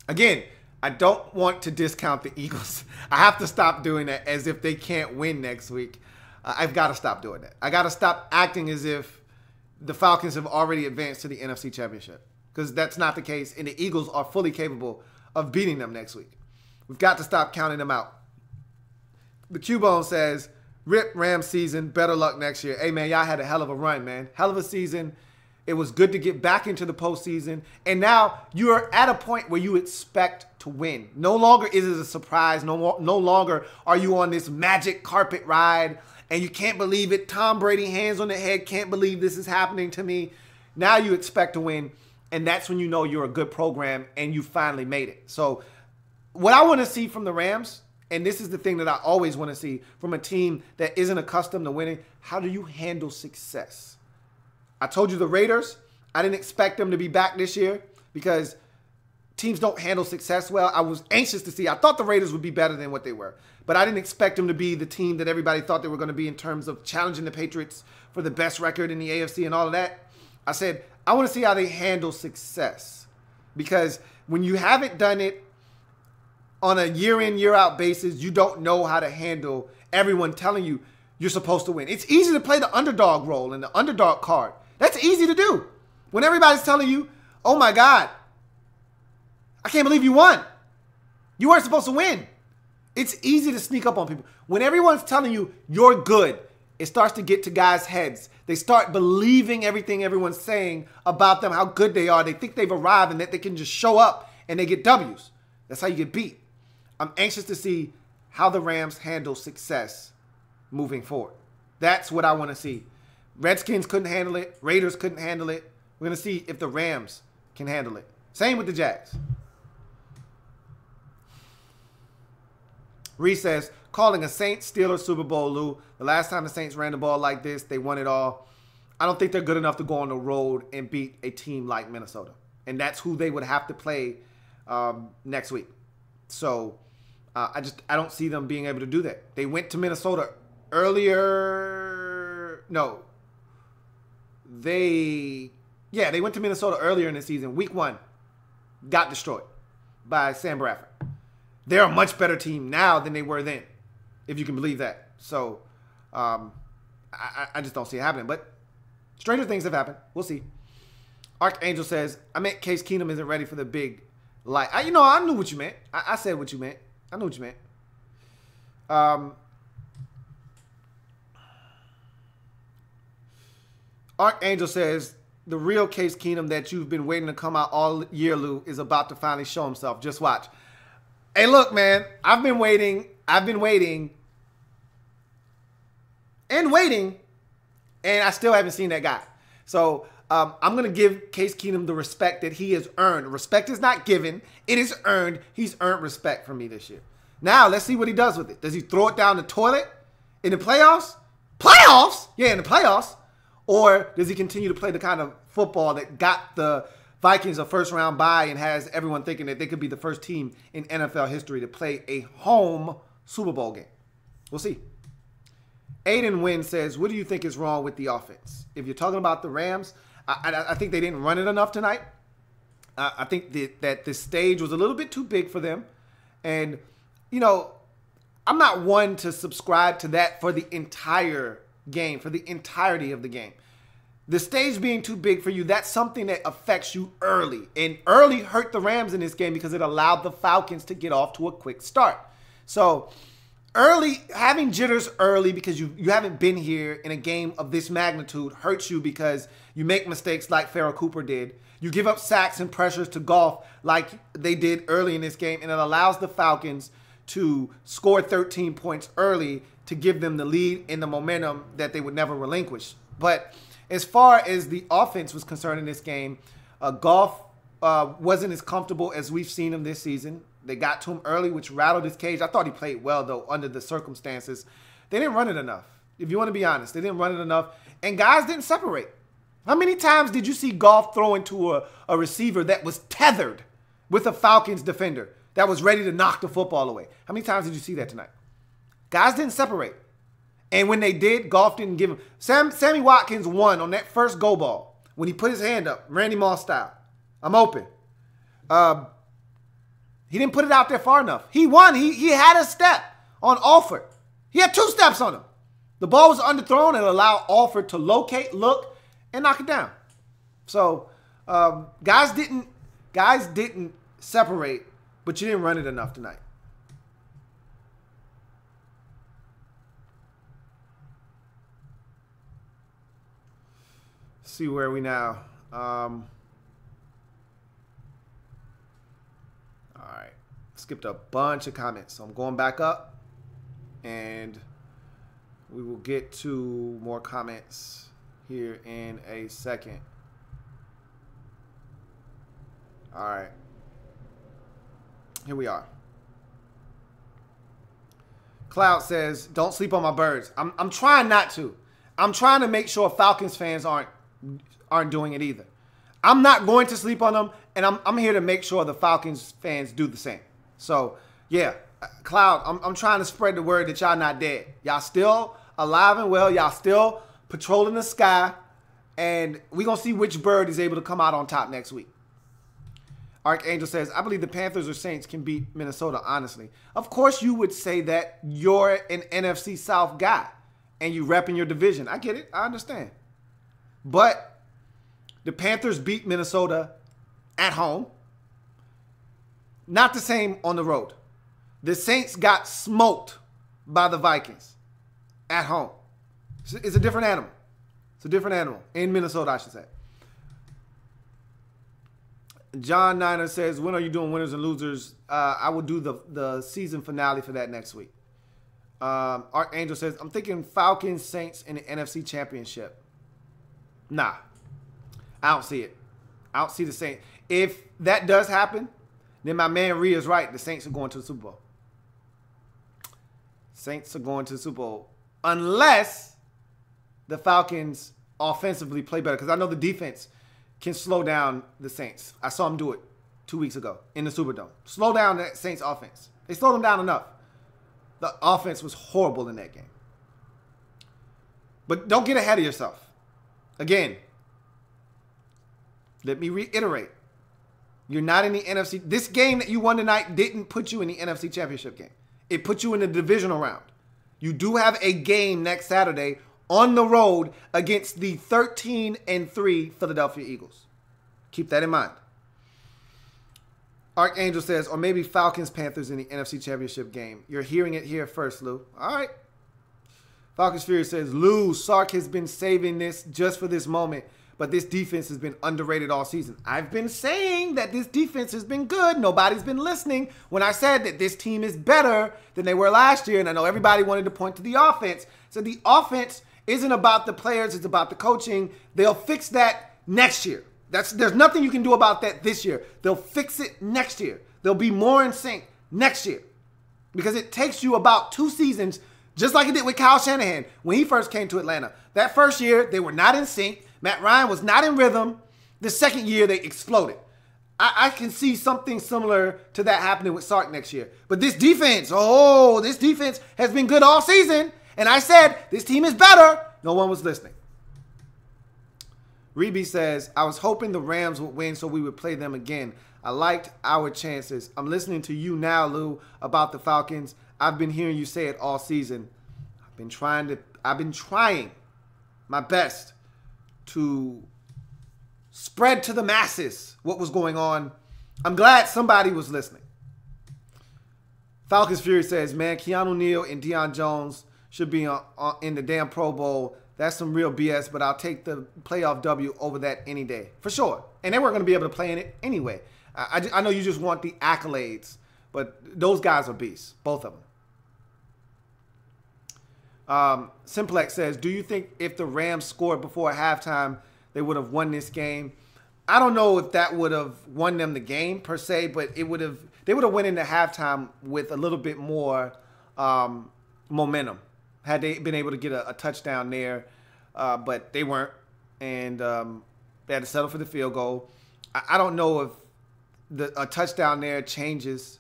again, I don't want to discount the Eagles. I have to stop doing that as if they can't win next week. I've got to stop doing that. I got to stop acting as if the Falcons have already advanced to the NFC Championship, because that's not the case, and the Eagles are fully capable of beating them next week. We've got to stop counting them out. The Q-Bone says, rip Rams season, better luck next year. Hey, man, y'all had a hell of a run, man. Hell of a season. It was good to get back into the postseason. And now you're at a point where you expect to win. No longer is it a surprise. No longer are you on this magic carpet ride and you can't believe it. Tom Brady, hands on the head, can't believe this is happening to me. Now you expect to win. And that's when you know you're a good program and you finally made it. So what I want to see from the Rams, and this is the thing that I always want to see from a team that isn't accustomed to winning, how do you handle success? I told you the Raiders, I didn't expect them to be back this year because teams don't handle success well. I was anxious to see. I thought the Raiders would be better than what they were, but I didn't expect them to be the team that everybody thought they were going to be in terms of challenging the Patriots for the best record in the AFC and all of that. I said, I want to see how they handle success, because when you haven't done it on a year-in, year-out basis, you don't know how to handle everyone telling you you're supposed to win. It's easy to play the underdog role and the underdog card. That's easy to do. When everybody's telling you, oh my God, I can't believe you won. You weren't supposed to win. It's easy to sneak up on people. When everyone's telling you you're good, it starts to get to guys' heads. They start believing everything everyone's saying about them, how good they are. They think they've arrived and that they can just show up and they get W's. That's how you get beat. I'm anxious to see how the Rams handle success moving forward. That's what I want to see. Redskins couldn't handle it. Raiders couldn't handle it. We're going to see if the Rams can handle it. Same with the Jags. Reese says, calling a Saints-Steelers Super Bowl, Lou. The last time the Saints ran the ball like this, they won it all. I don't think they're good enough to go on the road and beat a team like Minnesota. And that's who they would have to play next week. So I don't see them being able to do that. They went to Minnesota earlier. No. They went to Minnesota earlier in the season. Week 1, got destroyed by Sam Bradford. They're a much better team now than they were then, if you can believe that. So I just don't see it happening. But stranger things have happened. We'll see. Archangel says, I meant Case Keenum isn't ready for the big light. I knew what you meant. I said what you meant. I knew what you meant. Archangel says, the real Case Keenum that you've been waiting to come out all year, Lou, is about to finally show himself. Just watch. Hey, look, man, I've been waiting, and I still haven't seen that guy. So I'm going to give Case Keenum the respect that he has earned. Respect is not given. It is earned. He's earned respect from me this year. Now, let's see what he does with it. Does he throw it down the toilet in the playoffs? Playoffs? Yeah, in the playoffs. Or does he continue to play the kind of football that got the Vikings a first-round bye and has everyone thinking that they could be the first team in NFL history to play a home Super Bowl game? We'll see. Aiden Wynn says, what do you think is wrong with the offense? If you're talking about the Rams, I think they didn't run it enough tonight. I think that the stage was a little bit too big for them. And, I'm not one to subscribe to that for the entire game, for the entirety of the game. The stage being too big for you, that's something that affects you early. And early hurt the Rams in this game because it allowed the Falcons to get off to a quick start. So early, having jitters early because you haven't been here in a game of this magnitude hurts you because you make mistakes like Farrah Cooper did. You give up sacks and pressures to Goff like they did early in this game, and it allows the Falcons to score 13 points early to give them the lead and the momentum that they would never relinquish. But as far as the offense was concerned in this game, Goff wasn't as comfortable as we've seen him this season. They got to him early, which rattled his cage. I thought he played well, though, under the circumstances. They didn't run it enough. If you want to be honest, they didn't run it enough. And guys didn't separate. How many times did you see Goff throw into a receiver that was tethered with a Falcons defender that was ready to knock the football away? How many times did you see that tonight? Guys didn't separate. And when they did, Goff didn't give him. Sammy Watkins won on that first go ball when he put his hand up, Randy Moss style. I'm open. He didn't put it out there far enough. He won. He had a step on Alford. He had 2 steps on him. The ball was underthrown and allowed Alford to locate, look, and knock it down. So guys didn't separate, but you didn't run it enough tonight. See where we now. All right, skipped a bunch of comments, so I'm going back up, and we will get to more comments here in a second. All right, here we are. Cloud says, "Don't sleep on my birds." I'm trying not to. I'm trying to make sure Falcons fans aren't doing it either. I'm not going to sleep on them, and I'm here to make sure the Falcons fans do the same. So, yeah, Cloud, I'm trying to spread the word that y'all not dead. Y'all still alive and well. Y'all still patrolling the sky, and we're going to see which bird is able to come out on top next week. Archangel says, "I believe the Panthers or Saints can beat Minnesota, honestly." Of course you would say that. You're an NFC South guy, and you repping your division. I get it. I understand. But the Panthers beat Minnesota at home. Not the same on the road. The Saints got smoked by the Vikings at home. It's a different animal. It's a different animal. In Minnesota, I should say. John Niner says, "When are you doing winners and losers?" I will do the season finale for that next week. Archangel says, "I'm thinking Falcons, Saints in the NFC Championship." Nah, I don't see it. I don't see the Saints. If that does happen, then my man Rhea is right. The Saints are going to the Super Bowl. Saints are going to the Super Bowl. Unless the Falcons offensively play better. Because I know the defense can slow down the Saints. I saw them do it 2 weeks ago in the Superdome. Slow down that Saints offense. They slowed them down enough. The offense was horrible in that game. But don't get ahead of yourself. Again, let me reiterate. You're not in the NFC. This game that you won tonight didn't put you in the NFC Championship game. It put you in the divisional round. You do have a game next Saturday on the road against the 13-3 Philadelphia Eagles. Keep that in mind. Archangel says, or maybe Falcons, Panthers in the NFC Championship game. You're hearing it here first, Lou. All right. Falcons Fury says, "Lou, Sark has been saving this just for this moment, but this defense has been underrated all season." I've been saying that this defense has been good. Nobody's been listening when I said that this team is better than they were last year, and I know everybody wanted to point to the offense. So the offense isn't about the players, it's about the coaching. They'll fix that next year. There's nothing you can do about that this year. They'll fix it next year. They'll be more in sync next year. Because it takes you about 2 seasons, just like it did with Kyle Shanahan when he first came to Atlanta. That first year, they were not in sync. Matt Ryan was not in rhythm. The second year, they exploded. I can see something similar to that happening with Sark next year. But this defense, this defense has been good all season. And I said, this team is better. No one was listening. Reby says, "I was hoping the Rams would win so we would play them again. I liked our chances. I'm listening to you now, Lou, about the Falcons. I've been hearing you say it all season. I've been trying my best to spread to the masses what was going on. I'm glad somebody was listening." Falcons Fury says, man, Keanu Neal and Deion Jones should be in the damn Pro Bowl. That's some real BS, but I'll take the playoff W over that any day. For sure. And they weren't going to be able to play in it anyway. I know you just want the accolades, but those guys are beasts, both of them. Simplex says, do you think if the Rams scored before halftime, they would have won this game? I don't know if that would have won them the game per se, but they would have went into halftime with a little bit more momentum had they been able to get a touchdown there, but they weren't, and they had to settle for the field goal. I don't know if a touchdown there changes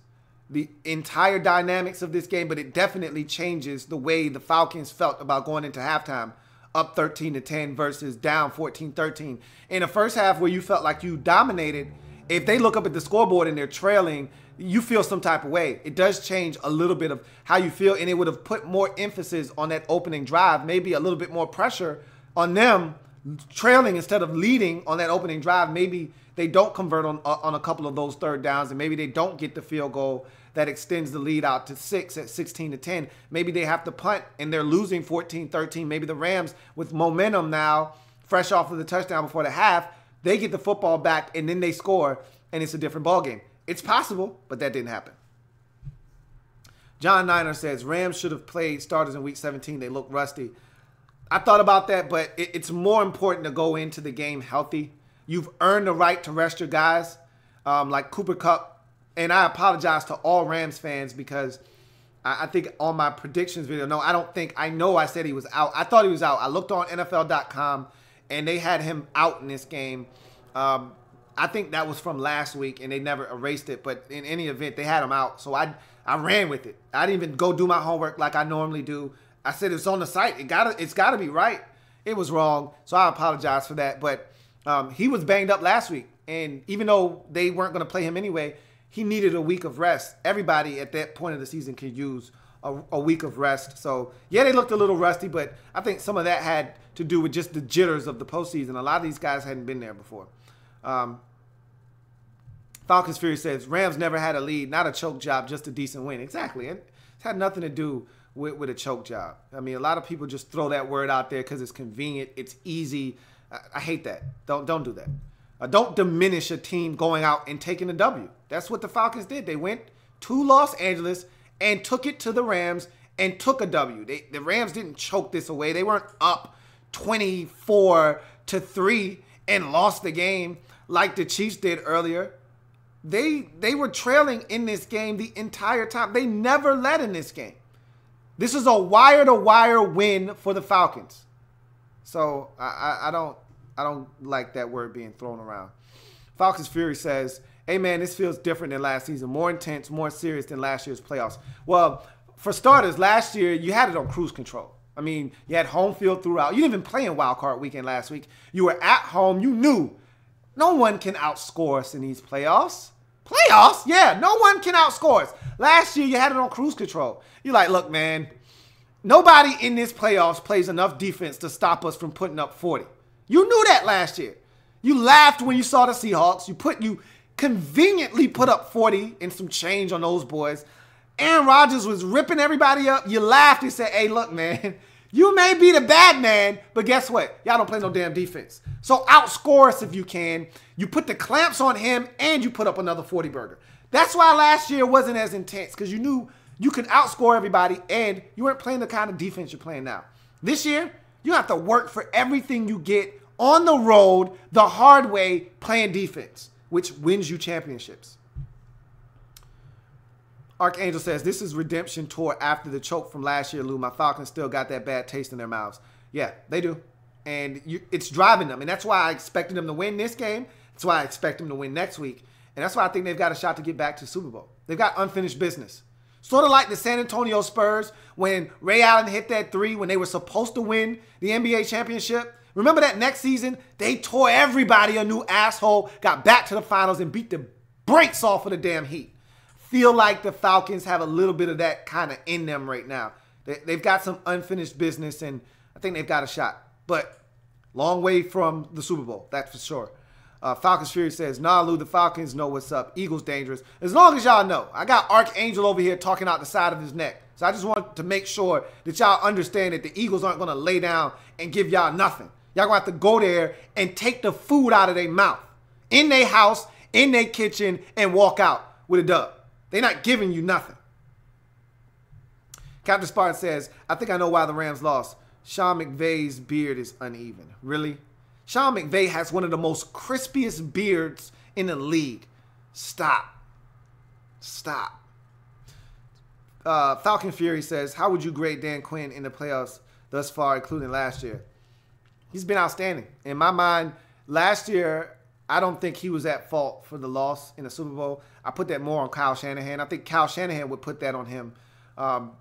the entire dynamics of this game, but it definitely changes the way the Falcons felt about going into halftime, up 13-10 versus down 14-13. In the first half where you felt like you dominated, if they look up at the scoreboard and they're trailing, you feel some type of way. It does change a little bit of how you feel, and it would have put more emphasis on that opening drive, maybe a little bit more pressure on them trailing instead of leading on that opening drive. Maybe they don't convert on a couple of those third downs, and maybe they don't get the field goal that extends the lead out to 6 at 16-10. Maybe they have to punt and they're losing 14-13. Maybe the Rams, with momentum now, fresh off of the touchdown before the half, they get the football back and then they score, and it's a different ballgame. It's possible, but that didn't happen. John Niner says, Rams should have played starters in Week 17. They look rusty. I thought about that, but it's more important to go into the game healthy. You've earned the right to rest your guys, like Cooper Kupp. And I apologize to all Rams fans because I think on my predictions video, I know I said he was out. I thought he was out. I looked on NFL.com, and they had him out in this game. I think that was from last week, and they never erased it. But in any event, they had him out. So I ran with it. I didn't even go do my homework like I normally do. I said it's on the site. It's gotta be right. It was wrong. So I apologize for that. But he was banged up last week. And even though they weren't going to play him anyway, he needed a week of rest. Everybody at that point of the season could use a week of rest. So, yeah, they looked a little rusty, but I think some of that had to do with just the jitters of the postseason. A lot of these guys hadn't been there before. Falcons Fury says, Rams never had a lead, not a choke job, just a decent win. Exactly. It had nothing to do with a choke job. I mean, a lot of people just throw that word out there because it's convenient, it's easy. I hate that. Don't do that. Don't diminish a team going out and taking a W. That's what the Falcons did. They went to Los Angeles and took it to the Rams and took a W. The Rams didn't choke this away. They weren't up 24-3 and lost the game like the Chiefs did earlier. They were trailing in this game the entire time. They never led in this game. This is a wire-to-wire win for the Falcons. So I don't like that word being thrown around. Falcons Fury says, hey, man, this feels different than last season. More intense, more serious than last year's playoffs. Well, for starters, last year, you had it on cruise control. I mean, you had home field throughout. You didn't even play in Wildcard weekend last week. You were at home. You knew no one can outscore us in these playoffs. Playoffs? Yeah, no one can outscore us. Last year, you had it on cruise control. You're like, look, man, nobody in this playoffs plays enough defense to stop us from putting up 40. You knew that last year. You laughed when you saw the Seahawks. You conveniently put up 40 and some change on those boys. Aaron Rodgers was ripping everybody up. You laughed and said, hey, look, man, you may be the bad man, but guess what? Y'all don't play no damn defense. So outscore us if you can. You put the clamps on him and you put up another 40 burger. That's why last year wasn't as intense, because you knew you could outscore everybody and you weren't playing the kind of defense you're playing now. This year, you have to work for everything you get on the road, the hard way, playing defense, which wins you championships. Archangel says, this is redemption tour after the choke from last year, Lou. My Falcons still got that bad taste in their mouths. Yeah, they do. And it's driving them. And that's why I expected them to win this game. That's why I expect them to win next week. And that's why I think they've got a shot to get back to the Super Bowl. They've got unfinished business. Sort of like the San Antonio Spurs when Ray Allen hit that three when they were supposed to win the NBA championship. Remember that next season, they tore everybody a new asshole, got back to the finals, and beat the brakes off of the damn Heat. Feel like the Falcons have a little bit of that kind of in them right now. They've got some unfinished business, and I think they've got a shot. But long way from the Super Bowl, that's for sure. Falcons Fury says, nah, Lou, the Falcons know what's up. Eagles dangerous. As long as y'all know. I got Archangel over here talking out the side of his neck. So I just want to make sure that y'all understand that the Eagles aren't going to lay down and give y'all nothing. Y'all going to have to go there and take the food out of their mouth, in their house, in their kitchen, and walk out with a dub. They're not giving you nothing. Captain Spartan says, I think I know why the Rams lost. Sean McVay's beard is uneven. Really? Sean McVay has one of the most crispiest beards in the league. Stop. Stop. Falcon Fury says, how would you grade Dan Quinn in the playoffs thus far, including last year? He's been outstanding. In my mind, last year, I don't think he was at fault for the loss in the Super Bowl. I put that more on Kyle Shanahan. I think Kyle Shanahan would put that on him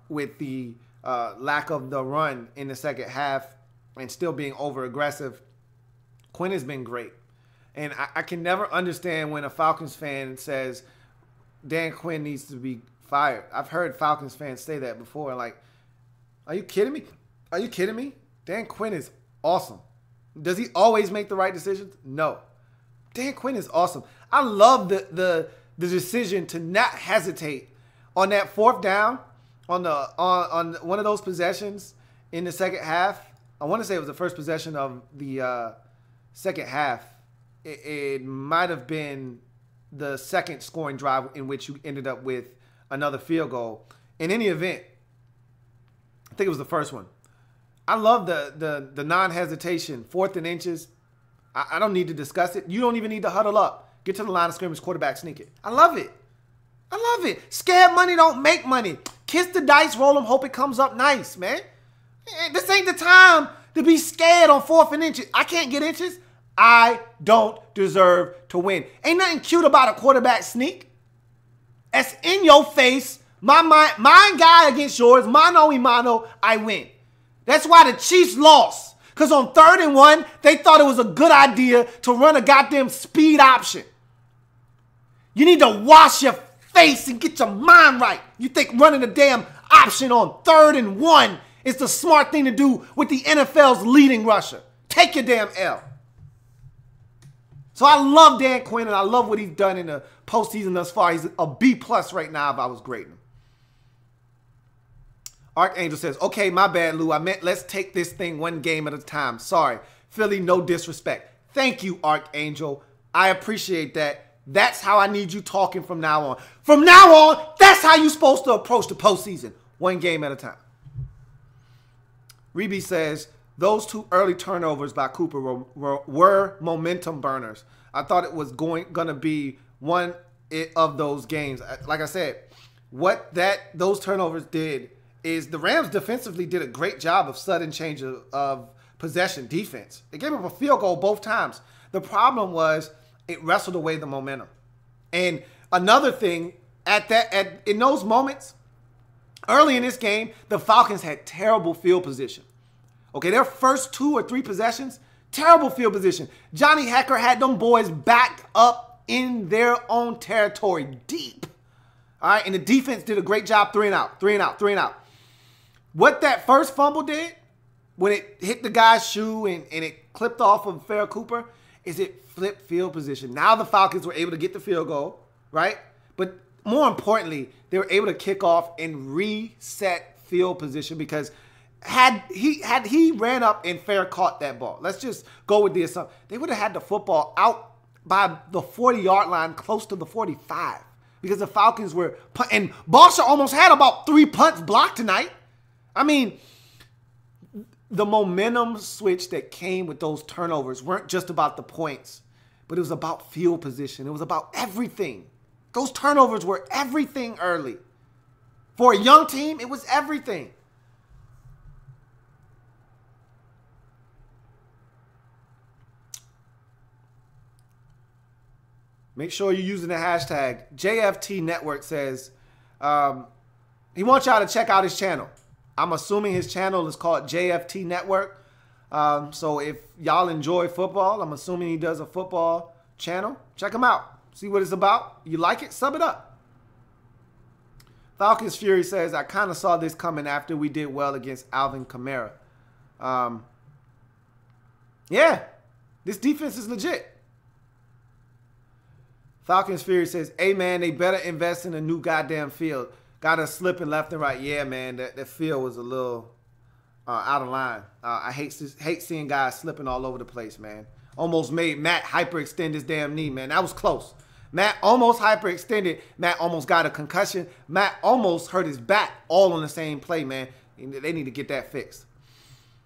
with the lack of the run in the second half and still being over-aggressive. Quinn has been great. And I can never understand when a Falcons fan says Dan Quinn needs to be fired. I've heard Falcons fans say that before. Like, are you kidding me? Are you kidding me? Dan Quinn is awesome. Does he always make the right decisions? No. Dan Quinn is awesome. I love the decision to not hesitate on that fourth down on one of those possessions in the second half. I want to say it was the first possession of the second half. It might have been the second scoring drive in which you ended up with another field goal. In any event, I think it was the first one. I love the non-hesitation, 4th and inches. I don't need to discuss it. You don't even need to huddle up. Get to the line of scrimmage, quarterback sneak it. I love it. I love it. Scared money don't make money. Kiss the dice, roll them, hope it comes up nice, man. This ain't the time to be scared on 4th and inches. I can't get inches. I don't deserve to win. Ain't nothing cute about a quarterback sneak. That's in your face. My guy against yours, mano y mano, I win. That's why the Chiefs lost. Because on 3rd and 1, they thought it was a good idea to run a goddamn speed option. You need to wash your face and get your mind right. You think running a damn option on 3rd and 1 is the smart thing to do with the NFL's leading rusher. Take your damn L. So I love Dan Quinn, and I love what he's done in the postseason thus far. He's a B+ right now if I was grading him. Archangel says, okay, my bad, Lou. I meant let's take this thing one game at a time. Sorry. Philly, no disrespect. Thank you, Archangel. I appreciate that. That's how I need you talking from now on. From now on, that's how you're supposed to approach the postseason. One game at a time. Reby says, those 2 early turnovers by Cooper were momentum burners. I thought it was going to be one of those games. Like I said, what those turnovers did is the Rams defensively did a great job of sudden change of possession defense. They gave up a field goal both times. The problem was it wrestled away the momentum. And another thing, in those moments, early in this game, the Falcons had terrible field position. Okay, their first 2 or 3 possessions, terrible field position. Johnny Hecker had them boys backed up in their own territory deep. All right, and the defense did a great job 3 and out, 3 and out, 3 and out. What that first fumble did, when it hit the guy's shoe and it clipped off of Farrah Cooper, is it flipped field position. Now the Falcons were able to get the field goal, right? But more importantly, they were able to kick off and reset field position because had he ran up and Farrah caught that ball, let's just go with the assumption, they would have had the football out by the 40-yard line, close to the 45, because the Falcons were and Barsha almost had about 3 punts blocked tonight. I mean, the momentum switch that came with those turnovers weren't just about the points, but it was about field position. It was about everything. Those turnovers were everything early. For a young team, it was everything. Make sure you're using the hashtag. JFT Network says he wants y'all to check out his channel. I'm assuming his channel is called JFT Network. So if y'all enjoy football, I'm assuming he does a football channel. Check him out. See what it's about. You like it? Sub it up. Falcons Fury says, I kind of saw this coming after we did well against Alvin Kamara. Yeah, this defense is legit. Falcons Fury says, hey, man, they better invest in a new goddamn field. Got us slipping left and right. Yeah, man, that field was a little out of line. I hate seeing guys slipping all over the place, man. Almost made Matt hyperextend his damn knee, man. That was close. Matt almost hyperextended. Matt almost got a concussion. Matt almost hurt his back all on the same play, man. They need to get that fixed.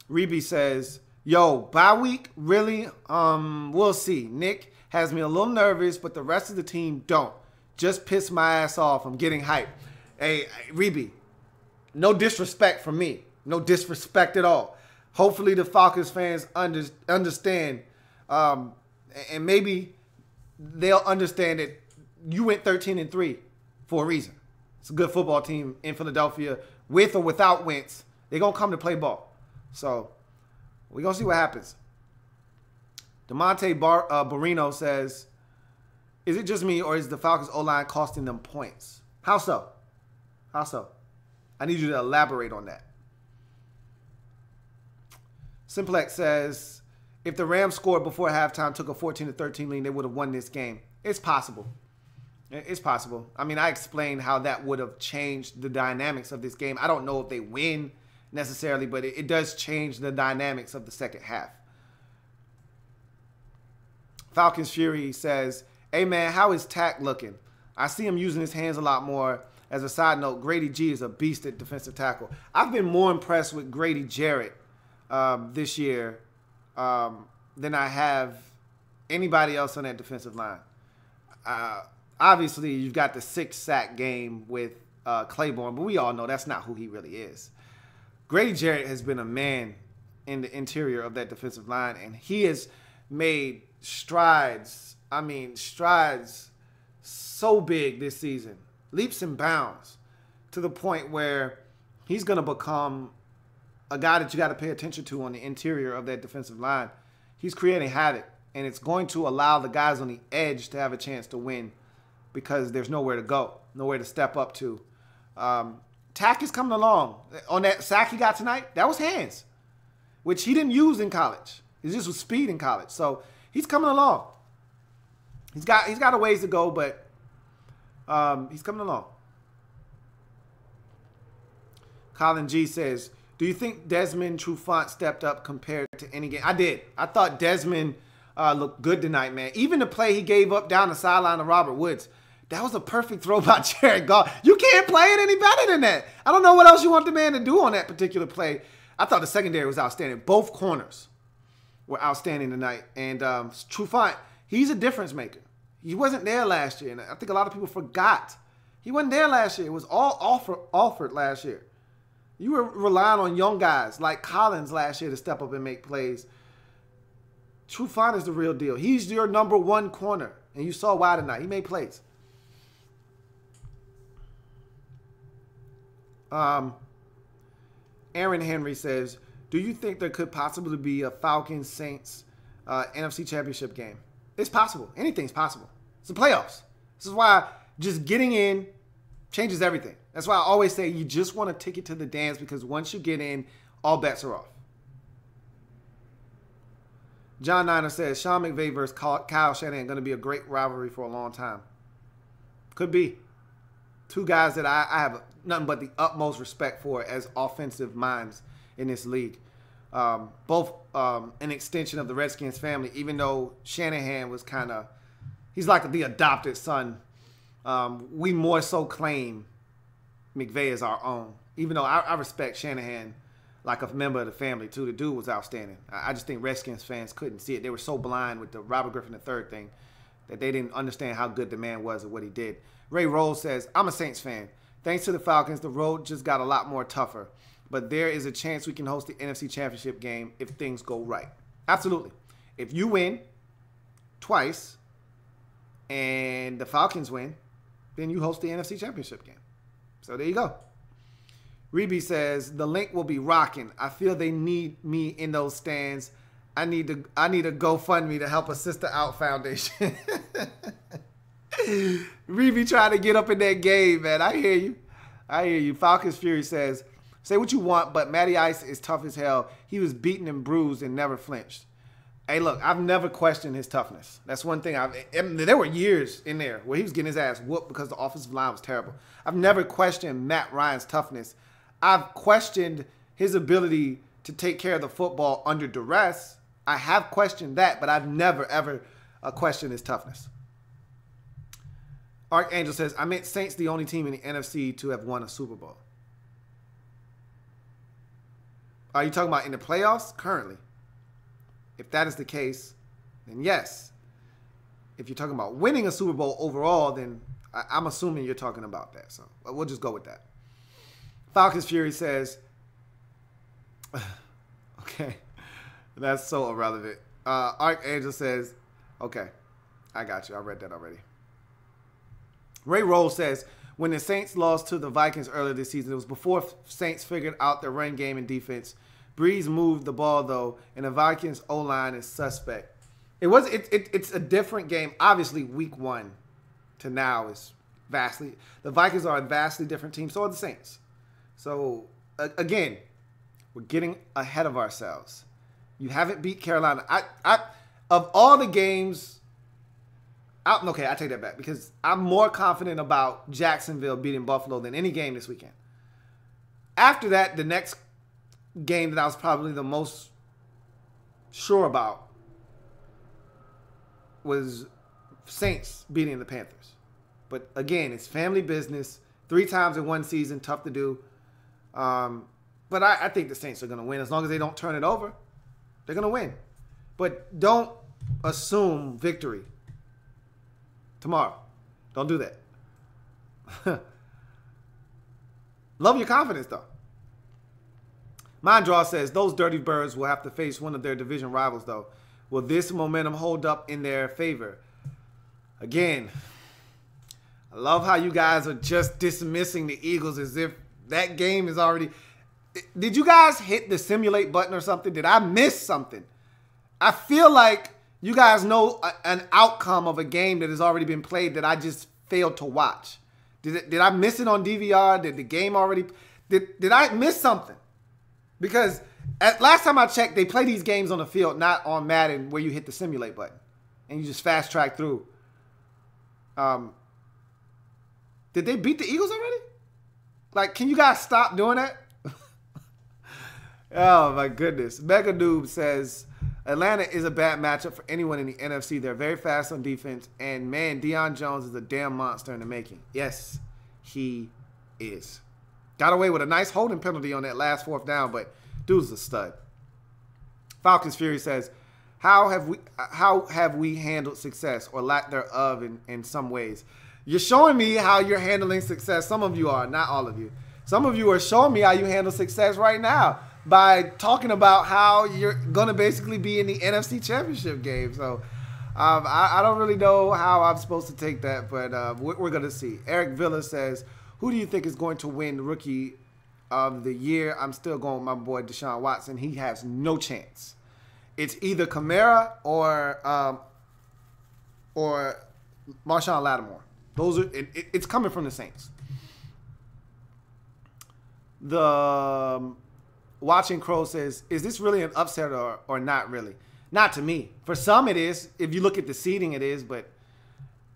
Reby says, yo, bye week? Really? We'll see. Nick has me a little nervous, but the rest of the team don't. Just piss my ass off. I'm getting hyped. Hey, Reby, no disrespect from me. No disrespect at all. Hopefully the Falcons fans understand, and maybe they'll understand that you went 13-3 for a reason. It's a good football team in Philadelphia, with or without Wentz. They're going to come to play ball. So we're going to see what happens. DeMonte Barino says, is it just me or is the Falcons O-line costing them points? How so? How so? I need you to elaborate on that. Simplex says, if the Rams scored before halftime, took a 14-13 lead, they would have won this game. It's possible. It's possible. I mean, I explained how that would have changed the dynamics of this game. I don't know if they win necessarily, but it does change the dynamics of the second half. Falcons Fury says, hey, man, how is Tack looking? I see him using his hands a lot more. As a side note, Grady G is a beast at defensive tackle. I've been more impressed with Grady Jarrett this year than I have anybody else on that defensive line. Obviously, you've got the 6-sack game with Claiborne, but we all know that's not who he really is. Grady Jarrett has been a man in the interior of that defensive line, and he has made strides. I mean, strides so big this season, leaps and bounds, to the point where he's going to become a guy that you got to pay attention to on the interior of that defensive line. He's creating havoc, and it's going to allow the guys on the edge to have a chance to win because there's nowhere to go, nowhere to step up to. Tack is coming along. On that sack he got tonight, that was hands, which he didn't use in college. It just was speed in college. So he's coming along. He's got a ways to go, but he's coming along. Colin G says, do you think Desmond Trufant stepped up compared to any game? I did. I thought Desmond looked good tonight, man. Even the play he gave up down the sideline to Robert Woods, that was a perfect throw by Jared Goff. You can't play it any better than that. I don't know what else you want the man to do on that particular play. I thought the secondary was outstanding. Both corners were outstanding tonight. And Trufant, he's a difference maker. He wasn't there last year, and I think a lot of people forgot. He wasn't there last year. It was all Alford last year. You were relying on young guys like Collins last year to step up and make plays. Trufant is the real deal. He's your number one corner, and you saw why tonight. He made plays. Aaron Henry says, do you think there could possibly be a Falcons-Saints NFC Championship game? It's possible. Anything's possible. It's the playoffs. This is why just getting in changes everything. That's why I always say you just want a ticket to the dance, because once you get in, all bets are off. John Niner says, Sean McVay versus Kyle Shanahan going to be a great rivalry for a long time. An be. Two guys that I have nothing but the utmost respect for as offensive minds in this league. Both an extension of the Redskins family, even though Shanahan was kind of, he's like the adopted son. We more so claim McVay as our own, even though I respect Shanahan like a member of the family too. The dude was outstanding. I just think Redskins fans couldn't see it. They were so blind with the Robert Griffin III thing that they didn't understand how good the man was and what he did. Ray Rose says, I'm a Saints fan. Thanks to the Falcons, the road just got a lot more tougher. But there is a chance we can host the NFC Championship game if things go right. Absolutely. If you win twice and the Falcons win, then you host the NFC Championship game. So there you go. Reby says, the link will be rocking. I feel they need me in those stands. I need a GoFundMe to help a Sister Out Foundation. Reby trying to get up in that game, man. I hear you. I hear you. Falcons Fury says, say what you want, but Matty Ice is tough as hell. He was beaten and bruised and never flinched. Hey, look, I've never questioned his toughness. That's one thing. There were years in there where he was getting his ass whooped because the offensive line was terrible. I've never questioned Matt Ryan's toughness. I've questioned his ability to take care of the football under duress. I have questioned that, but I've never, ever questioned his toughness. Archangel says, I meant Saints the only team in the NFC to have won a Super Bowl. Are you talking about in the playoffs currently? If that is the case, then yes. If you're talking about winning a Super Bowl overall, then I'm assuming you're talking about that. So we'll just go with that. Falcons Fury says, okay, that's so irrelevant. Archangel says, okay, I got you. I read that already. Ray Roll says, when the Saints lost to the Vikings earlier this season, it was before Saints figured out their run game and defense. Breeze moved the ball, though, and the Vikings' O-line is suspect. It's a different game. Obviously, week 1 to now is vastly. The Vikings are a vastly different team. So are the Saints. So, again, we're getting ahead of ourselves. You haven't beat Carolina. Of all the games, okay, I take that back because I'm more confident about Jacksonville beating Buffalo than any game this weekend. After that, the next game that I was probably the most sure about was Saints beating the Panthers. But again, it's family business. 3 times in one season, tough to do. But I think the Saints are going to win. As long as they don't turn it over, they're going to win. But don't assume victory tomorrow. Don't do that. Love your confidence, though. Mondraw says, those dirty birds will have to face one of their division rivals, though. Will this momentum hold up in their favor? Again, I love how you guys are just dismissing the Eagles as if that game is already... Did you guys hit the simulate button or something? Did I miss something? I feel like you guys know an outcome of a game that has already been played that I just failed to watch. Did I miss it on DVR? Did the game already... Did I miss something? Because last time I checked, they play these games on the field, not on Madden, where you hit the simulate button and you just fast track through. Did they beat the Eagles already? Like, can you guys stop doing that? Oh my goodness. Mega Noob says Atlanta is a bad matchup for anyone in the NFC. They're very fast on defense, and man, Deion Jones is a damn monster in the making. Yes, he is. Got away with a nice holding penalty on that last 4th down, but dude's a stud. Falcons Fury says, how have we handled success or lack thereof in some ways? You're showing me how you're handling success. Some of you are, not all of you. Some of you are showing me how you handle success right now by talking about how you're going to basically be in the NFC Championship game. So I don't really know how I'm supposed to take that, but we're going to see. Eric Villa says, who do you think is going to win Rookie of the Year? I'm still going with my boy Deshaun Watson. He has no chance. It's either Kamara or Marshawn Lattimore. Those are it's coming from the Saints. The Watching Crow says, is this really an upset or not really? Not to me. For some it is. If you look at the seeding, it is. But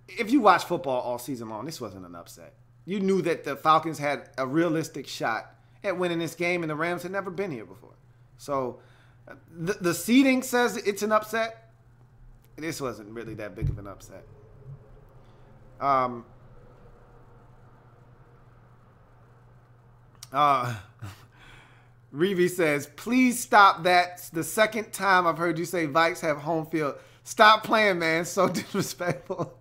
if you watch football all season long, this wasn't an upset. You knew that the Falcons had a realistic shot at winning this game, and the Rams had never been here before. So the seeding says it's an upset. This wasn't really that big of an upset. Reeve says, please stop that. It's the second time I've heard you say Vikes have home field. Stop playing, man. So disrespectful.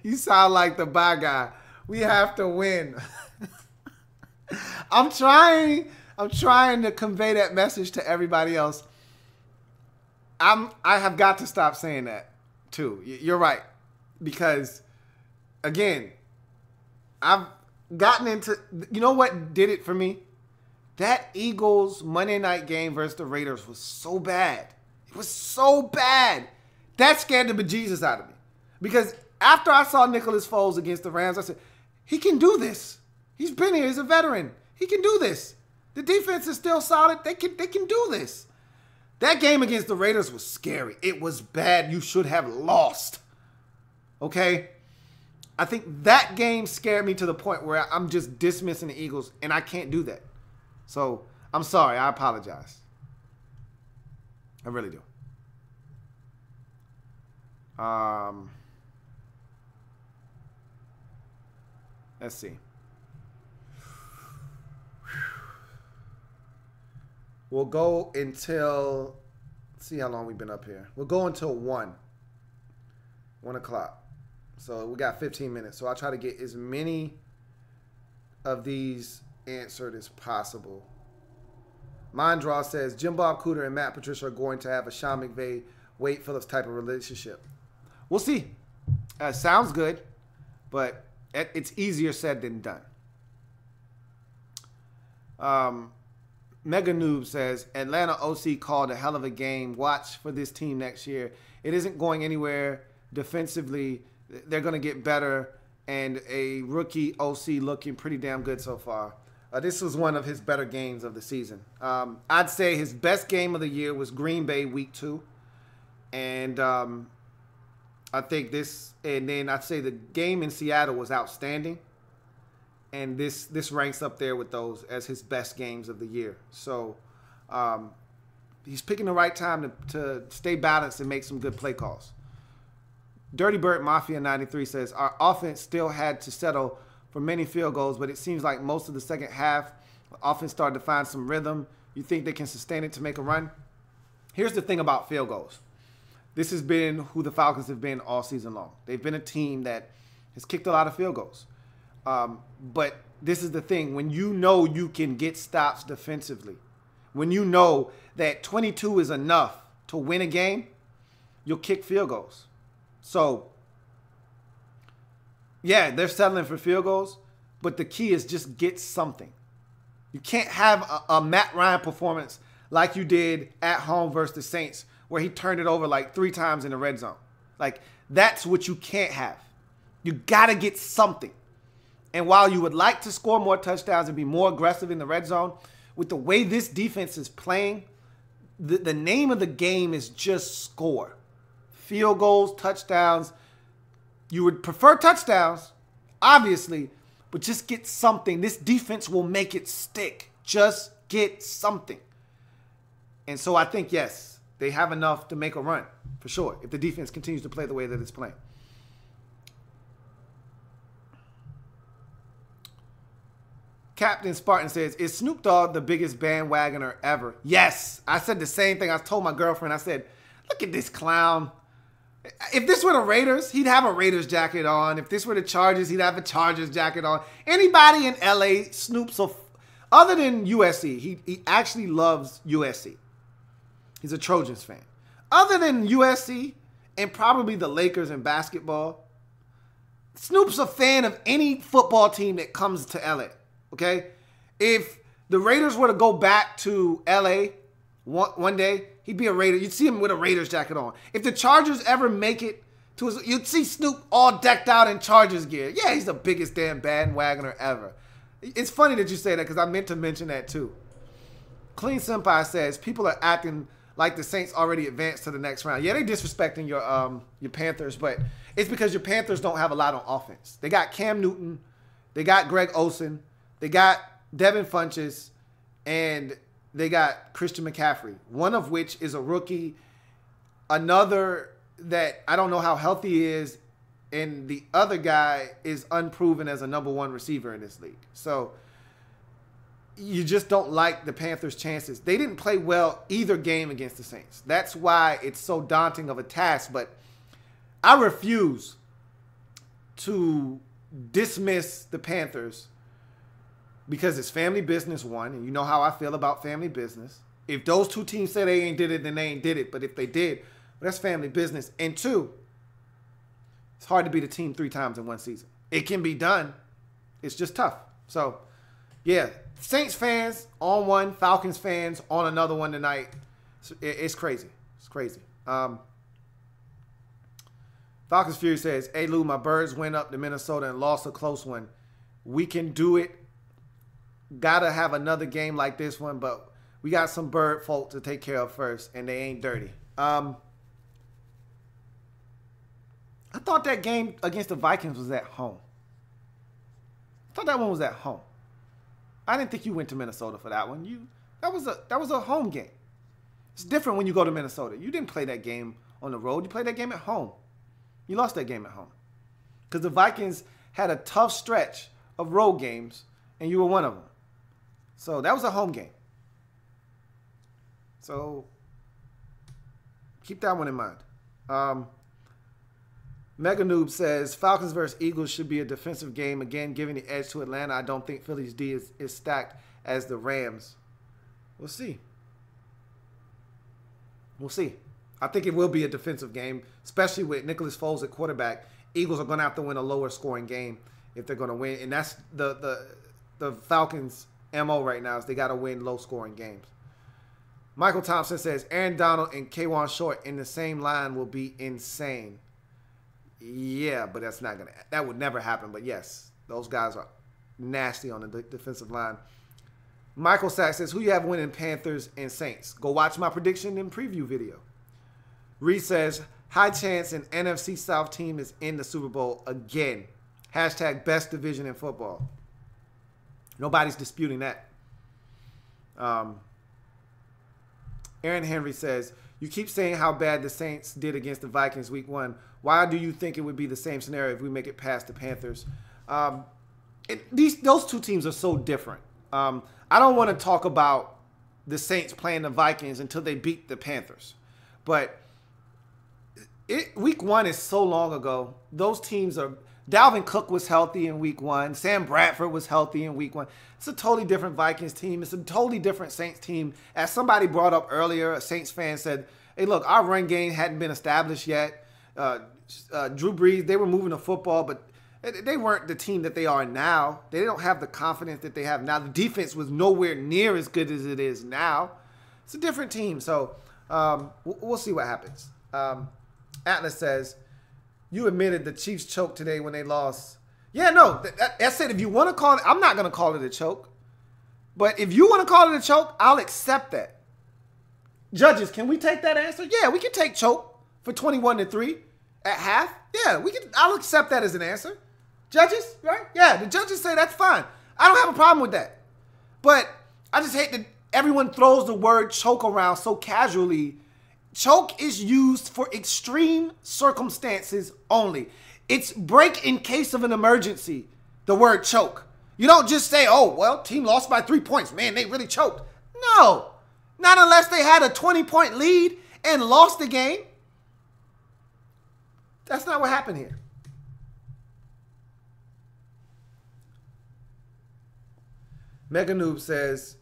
You sound like the bye guy. We have to win. I'm trying to convey that message to everybody else. I have got to stop saying that too. You're right. Because again, I've gotten into, you know what did it for me? That Eagles Monday night game versus the Raiders was so bad. It was so bad. That scared the bejesus out of me. Because after I saw Nicholas Foles against the Rams, I said, he can do this. He's been here. He's a veteran. He can do this. The defense is still solid. They can do this. That game against the Raiders was scary. It was bad. You should have lost. Okay? I think that game scared me to the point where I'm just dismissing the Eagles, and I can't do that. So, I'm sorry. I apologize. I really do. Let's see. We'll go until, let's see how long we've been up here. We'll go until 1 o'clock. So we got 15 minutes. So I'll try to get as many of these answered as possible. Mondraw says, Jim Bob Cooter and Matt Patricia are going to have a Sean McVay, Wade Phillips type of relationship. We'll see. Sounds good, but it's easier said than done. Mega Noob says, Atlanta OC called a hell of a game. Watch for this team next year. It isn't going anywhere defensively. They're going to get better, and a rookie OC looking pretty damn good so far. This was one of his better games of the season. I'd say his best game of the year was Green Bay week 2. And I think this, and then I'd say the game in Seattle was outstanding. And this ranks up there with those as his best games of the year. So he's picking the right time to stay balanced and make some good play calls. Dirty Bird Mafia 93 says, our offense still had to settle for many field goals, but it seems like most of the second half, the offense started to find some rhythm. You think they can sustain it to make a run? Here's the thing about field goals. This has been who the Falcons have been all season long. They've been a team that has kicked a lot of field goals. But this is the thing. When you know you can get stops defensively, when you know that 22 is enough to win a game, you'll kick field goals. So, yeah, they're settling for field goals, but the key is just get something. You can't have a Matt Ryan performance like you did at home versus the Saints, where he turned it over like 3 times in the red zone. Like, that's what you can't have. You got to get something. And while you would like to score more touchdowns and be more aggressive in the red zone, with the way this defense is playing, the name of the game is just score. Field goals, touchdowns. You would prefer touchdowns, obviously, but just get something. This defense will make it stick. Just get something. And so I think, yes, they have enough to make a run, for sure, if the defense continues to play the way that it's playing. Captain Spartan says, is Snoop Dogg the biggest bandwagoner ever? Yes. I said the same thing. I told my girlfriend, I said, look at this clown. If this were the Raiders, he'd have a Raiders jacket on. If this were the Chargers, he'd have a Chargers jacket on. Anybody in L.A., Snoop, so other than USC, he actually loves USC. He's a Trojans fan. Other than USC and probably the Lakers in basketball, Snoop's a fan of any football team that comes to L.A., okay? If the Raiders were to go back to L.A. one day, he'd be a Raider. You'd see him with a Raiders jacket on. If the Chargers ever make it to his, you'd see Snoop all decked out in Chargers gear. Yeah, he's the biggest damn bandwagoner ever. It's funny that you say that because I meant to mention that too. Clean Senpai says, people are acting like the Saints already advanced to the next round. Yeah, they disrespecting your Panthers, but it's because your Panthers don't have a lot on offense. They got Cam Newton. They got Greg Olsen. They got Devin Funchess. And they got Christian McCaffrey, one of which is a rookie. Another that I don't know how healthy he is. And the other guy is unproven as a #1 receiver in this league. So you just don't like the Panthers' chances. They didn't play well either game against the Saints. That's why it's so daunting of a task. But I refuse to dismiss the Panthers because it's family business, one. And you know how I feel about family business. If those two teams say they ain't did it, then they ain't did it. But if they did, well, that's family business. And two, it's hard to beat a team 3 times in one season. It can be done. It's just tough. So, yeah, Saints fans on one, Falcons fans on another one tonight. It's crazy. It's crazy. Falcons Fury says, hey, Lou, my Birds went up to Minnesota and lost a close one. We can do it. Got to have another game like this one, but We got some bird folk to take care of first, and they ain't dirty. I thought that game against the Vikings was at home. I thought that one was at home. I didn't think you went to Minnesota for that one. That was a home game. It's different when you go to Minnesota. You didn't play that game on the road. You played that game at home. You lost that game at home. Because the Vikings had a tough stretch of road games, and you were one of them. So that was a home game. So keep that one in mind. Mega Noob says, Falcons versus Eagles should be a defensive game. Again, giving the edge to Atlanta. I don't think Philly's D is stacked as the Rams. We'll see. We'll see. I think it will be a defensive game, especially with Nicholas Foles at quarterback. Eagles are going to have to win a lower scoring game if they're going to win. And that's the Falcons' MO right now is they got to win low scoring games. Michael Thompson says, Aaron Donald and K'Wan Short in the same line will be insane. Yeah, but that would never happen. But yes, those guys are nasty on the defensive line. Michael Sachs says, who you have winning Panthers and Saints? Go watch my prediction and preview video. Reed says, high chance an NFC South team is in the Super Bowl again. Hashtag best division in football. Nobody's disputing that. Aaron Henry says, you keep saying how bad the Saints did against the Vikings week 1. Why do you think it would be the same scenario if we make it past the Panthers? Those two teams are so different. I don't want to talk about the Saints playing the Vikings until they beat the Panthers. But week 1 is so long ago. Those teams are... Dalvin Cook was healthy in week 1. Sam Bradford was healthy in week 1. It's a totally different Vikings team. It's a totally different Saints team. As somebody brought up earlier, a Saints fan said, hey, look, our run game hadn't been established yet. Drew Brees, they were moving the football, but they weren't the team that they are now. They don't have the confidence that they have now. The defense was nowhere near as good as it is now. It's a different team. So we'll see what happens. Atlas says, you admitted the Chiefs choked today when they lost. Yeah, no, that's it. If you want to call it, I'm not going to call it a choke. But if you want to call it a choke, I'll accept that. Judges, can we take that answer? Yeah, we can take choke for 21-3 at half. Yeah, we can. I'll accept that as an answer. Judges, right? Yeah, the judges say that's fine. I don't have a problem with that. But I just hate that everyone throws the word choke around so casually. Choke is used for extreme circumstances only. It's break in case of an emergency, the word choke. You don't just say, oh, well, team lost by 3 points. Man, they really choked. No, not unless they had a 20-point lead and lost the game. That's not what happened here. Mega Noob says,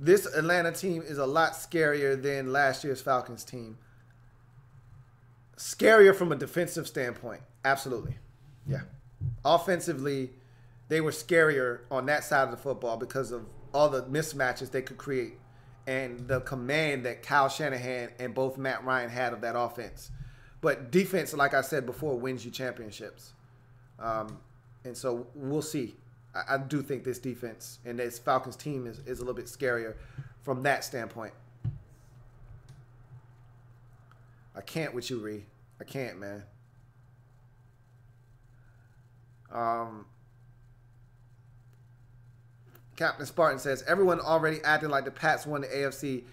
this Atlanta team is a lot scarier than last year's Falcons team. Scarier from a defensive standpoint. Absolutely. Yeah. Offensively, they were scarier on that side of the football because of all the mismatches they could create and the command that Kyle Shanahan and both Matt Ryan had of that offense. But defense, like I said before, wins you championships. And so we'll see. I do think this defense and this Falcons team is a little bit scarier from that standpoint. I can't with you, Ree. I can't, man. Captain Spartan says, everyone already acting like the Pats won the AFC.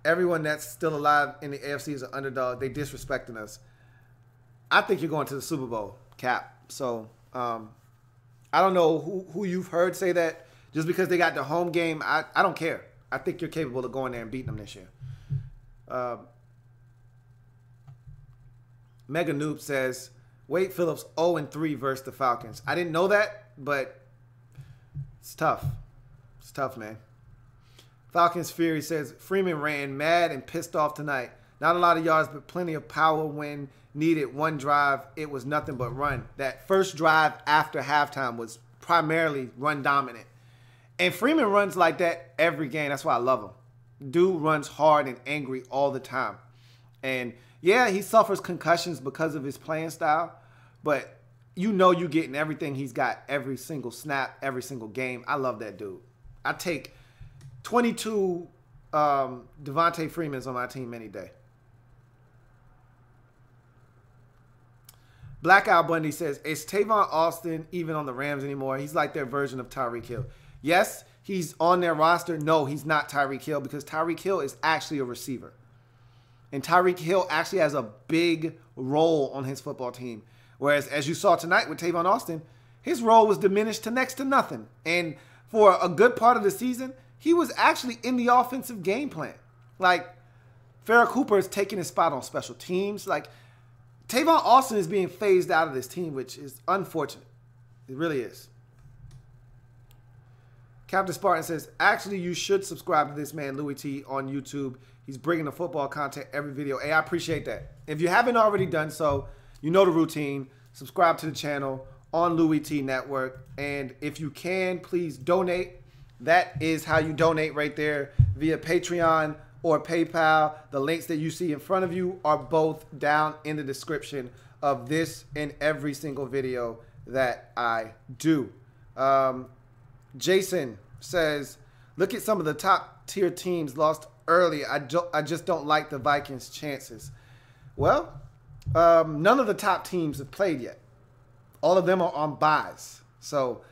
Everyone that's still alive in the AFC is an underdog. They disrespecting us. I think you're going to the Super Bowl, Cap. So, I don't know who you've heard say that. Just because they got the home game, I don't care. I think you're capable of going there and beating them this year. Mega Noob says, Wade Phillips 0-3 versus the Falcons. I didn't know that, but it's tough. It's tough, man. Falcons Fury says, Freeman ran mad and pissed off tonight. Not a lot of yards, but plenty of power when needed. One drive, it was nothing but run. That first drive after halftime was primarily run dominant. And Freeman runs like that every game. That's why I love him. Dude runs hard and angry all the time. And yeah, he suffers concussions because of his playing style, but you know you're getting everything he's got every single snap, every single game. I love that dude. I take 22 Devontae Freeman's on my team any day. Blackout Bundy says, is Tavon Austin even on the Rams anymore? He's like their version of Tyreek Hill. Yes, he's on their roster. No, he's not Tyreek Hill because Tyreek Hill is actually a receiver. And Tyreek Hill actually has a big role on his football team. Whereas, as you saw tonight with Tavon Austin, his role was diminished to next to nothing. And for a good part of the season, he was actually in the offensive game plan. Like, Farrah Cooper is taking his spot on special teams. Like, Tavon Austin is being phased out of this team, which is unfortunate. It really is. Captain Spartan says, actually, you should subscribe to this man, Louie T, on YouTube. He's bringing the football content every video. Hey, I appreciate that. If you haven't already done so, you know the routine. Subscribe to the channel on Louie T Network. And if you can, please donate. That is how you donate right there via Patreon or PayPal. The links that you see in front of you are both down in the description of this and every single video that I do. Jason says, look at some of the top tier teams lost early. I just don't like the Vikings' chances. Well, none of the top teams have played yet. All of them are on buys. So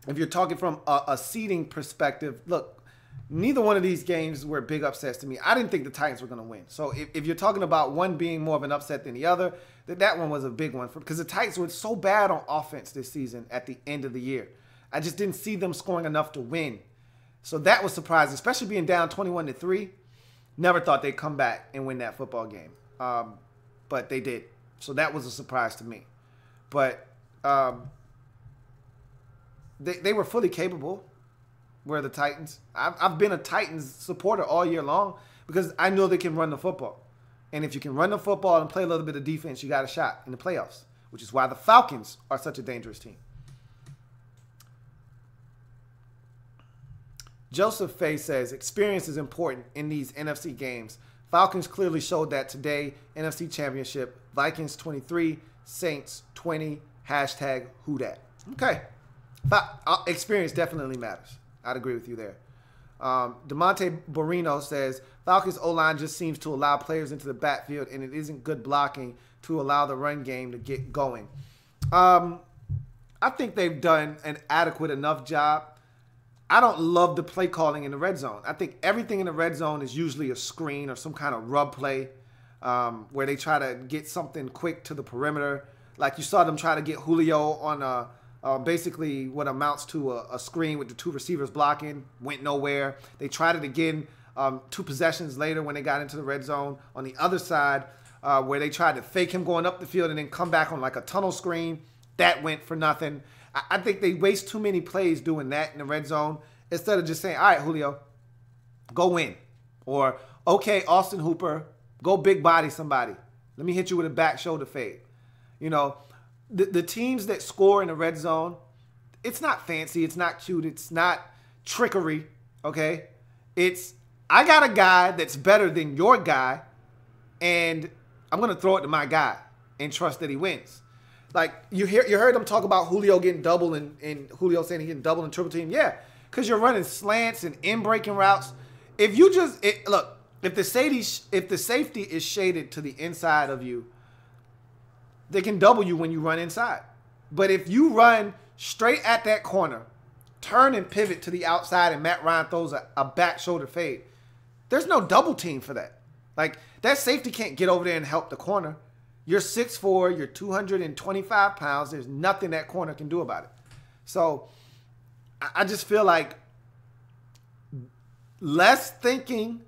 if you're talking from a seeding perspective, look, neither one of these games were big upsets to me. I didn't think the Titans were going to win. So if you're talking about one being more of an upset than the other, that one was a big one. Because the Titans were so bad on offense this season at the end of the year. I just didn't see them scoring enough to win. So that was surprising, especially being down 21-3. Never thought they'd come back and win that football game. But they did. So that was a surprise to me. But they were fully capable. Were the Titans. I've been a Titans supporter all year long because I know they can run the football. And if you can run the football and play a little bit of defense, you got a shot in the playoffs, which is why the Falcons are such a dangerous team. Joseph Fay says, experience is important in these NFC games. Falcons clearly showed that today. NFC Championship, Vikings 23, Saints 20, hashtag who dat. Okay. Experience definitely matters. I'd agree with you there. DeMonte Borino says, Falcons O-line just seems to allow players into the backfield, and it isn't good blocking to allow the run game to get going. I think they've done an adequate enough job. I don't love the play calling in the red zone. I think everything in the red zone is usually a screen or some kind of rub play where they try to get something quick to the perimeter. Like you saw them try to get Julio on basically what amounts to a screen with the two receivers blocking, went nowhere. They tried it again 2 possessions later when they got into the red zone on the other side where they tried to fake him going up the field and then come back on like a tunnel screen. That went for nothing. I think they waste too many plays doing that in the red zone instead of just saying, all right, Julio, go win. Or, okay, Austin Hooper, go big body somebody. Let me hit you with a back shoulder fade. You know, the teams that score in the red zone, it's not fancy. It's not cute. It's not trickery, okay? It's, I got a guy that's better than your guy, and I'm going to throw it to my guy and trust that he wins. Like, you heard them talk about Julio getting double and Julio saying he getting double and triple team. Yeah, because you're running slants and in-breaking routes. If you just, look, if the safety is shaded to the inside of you, they can double you when you run inside. But if you run straight at that corner, turn and pivot to the outside, and Matt Ryan throws a back shoulder fade, there's no double team for that. Like, that safety can't get over there and help the corner. You're 6'4", you're 225 pounds. There's nothing that corner can do about it. So I just feel like less thinking,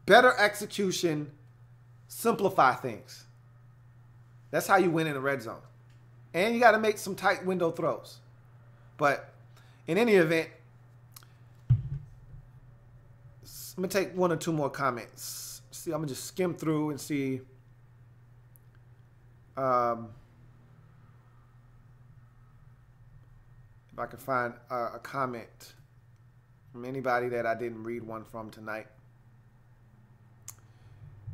better execution, simplify things. That's how you win in the red zone. And you got to make some tight window throws. But in any event, I'm going to take 1 or 2 more comments. See, I'm going to just skim through and see if I can find a comment from anybody that I didn't read one from tonight.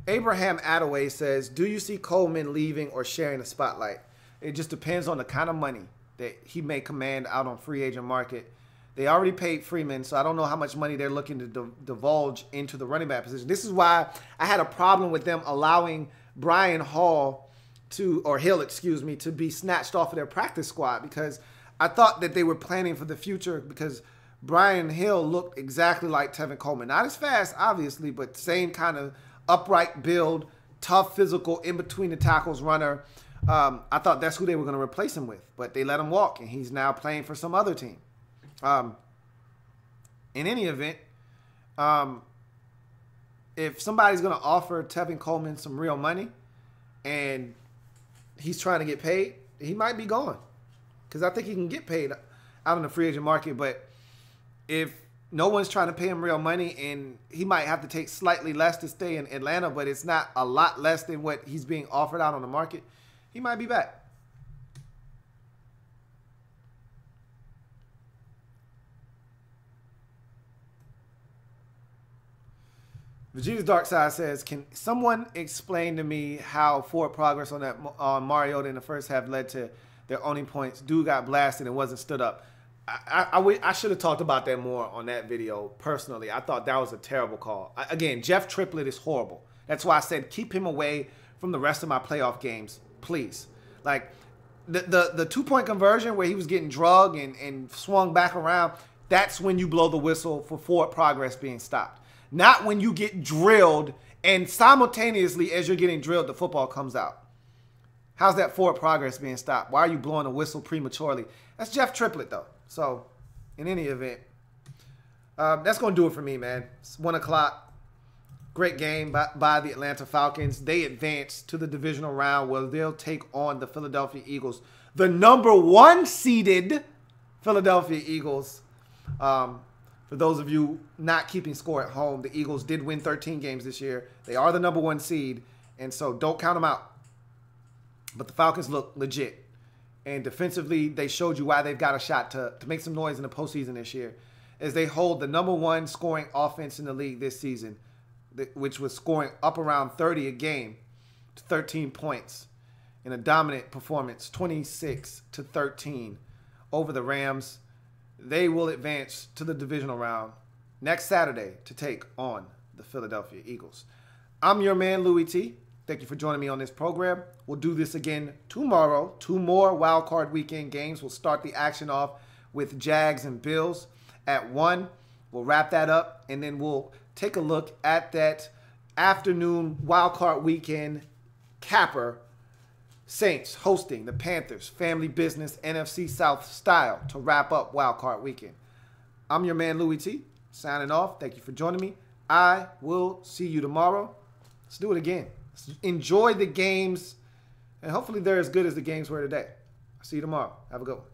Abraham Attaway says, do you see Coleman leaving or sharing the spotlight? It just depends on the kind of money that he may command out on free agent market. They already paid Freeman, so I don't know how much money they're looking to divulge into the running back position. This is why I had a problem with them allowing Brian Hill, to be snatched off of their practice squad, because I thought that they were planning for the future, because Brian Hill looked exactly like Tevin Coleman. Not as fast, obviously, but same kind of upright build, tough, physical, in between the tackles runner. I thought that's who they were going to replace him with, but they let him walk, and he's now playing for some other team. In any event, if somebody's going to offer Tevin Coleman some real money and he's trying to get paid, he might be gone, because I think he can get paid out in the free agent market. But if no one's trying to pay him real money, and he might have to take slightly less to stay in Atlanta, but it's not a lot less than what he's being offered out on the market, he might be back. Vegeta's Dark Side says, can someone explain to me how forward progress on Mariota in the first half led to their owning points? Dude got blasted and wasn't stood up. I should have talked about that more on that video. Personally, I thought that was a terrible call. Again, Jeff Triplett is horrible. That's why I said keep him away from the rest of my playoff games, please. Like the 2-point conversion where he was getting drugged and swung back around, that's when you blow the whistle for forward progress being stopped. Not when you get drilled and simultaneously as you're getting drilled, the football comes out. How's that forward progress being stopped? Why are you blowing a whistle prematurely? That's Jeff Triplett, though. So, in any event, that's going to do it for me, man. It's 1 o'clock. Great game by the Atlanta Falcons. They advance to the divisional round where they'll take on the Philadelphia Eagles. The number 1 seeded Philadelphia Eagles. For those of you not keeping score at home, the Eagles did win 13 games this year. They are the number 1 seed, and so don't count them out. But the Falcons look legit. And defensively, they showed you why they've got a shot to make some noise in the postseason this year, as they hold the number 1 scoring offense in the league this season, which was scoring up around 30 a game to 13 points in a dominant performance, 26-13 over the Rams. They will advance to the divisional round next Saturday to take on the Philadelphia Eagles. I'm your man, Louie T. Thank you for joining me on this program. We'll do this again tomorrow. 2 more Wildcard weekend games. We'll start the action off with Jags and Bills at 1. We'll wrap that up, and then we'll take a look at that afternoon Wildcard weekend capper. Saints hosting the Panthers, family business, NFC South style to wrap up Wildcard weekend. I'm your man, Louie T, signing off. Thank you for joining me. I will see you tomorrow. Let's do it again. Let's enjoy the games, and hopefully they're as good as the games were today. I'll see you tomorrow. Have a good one.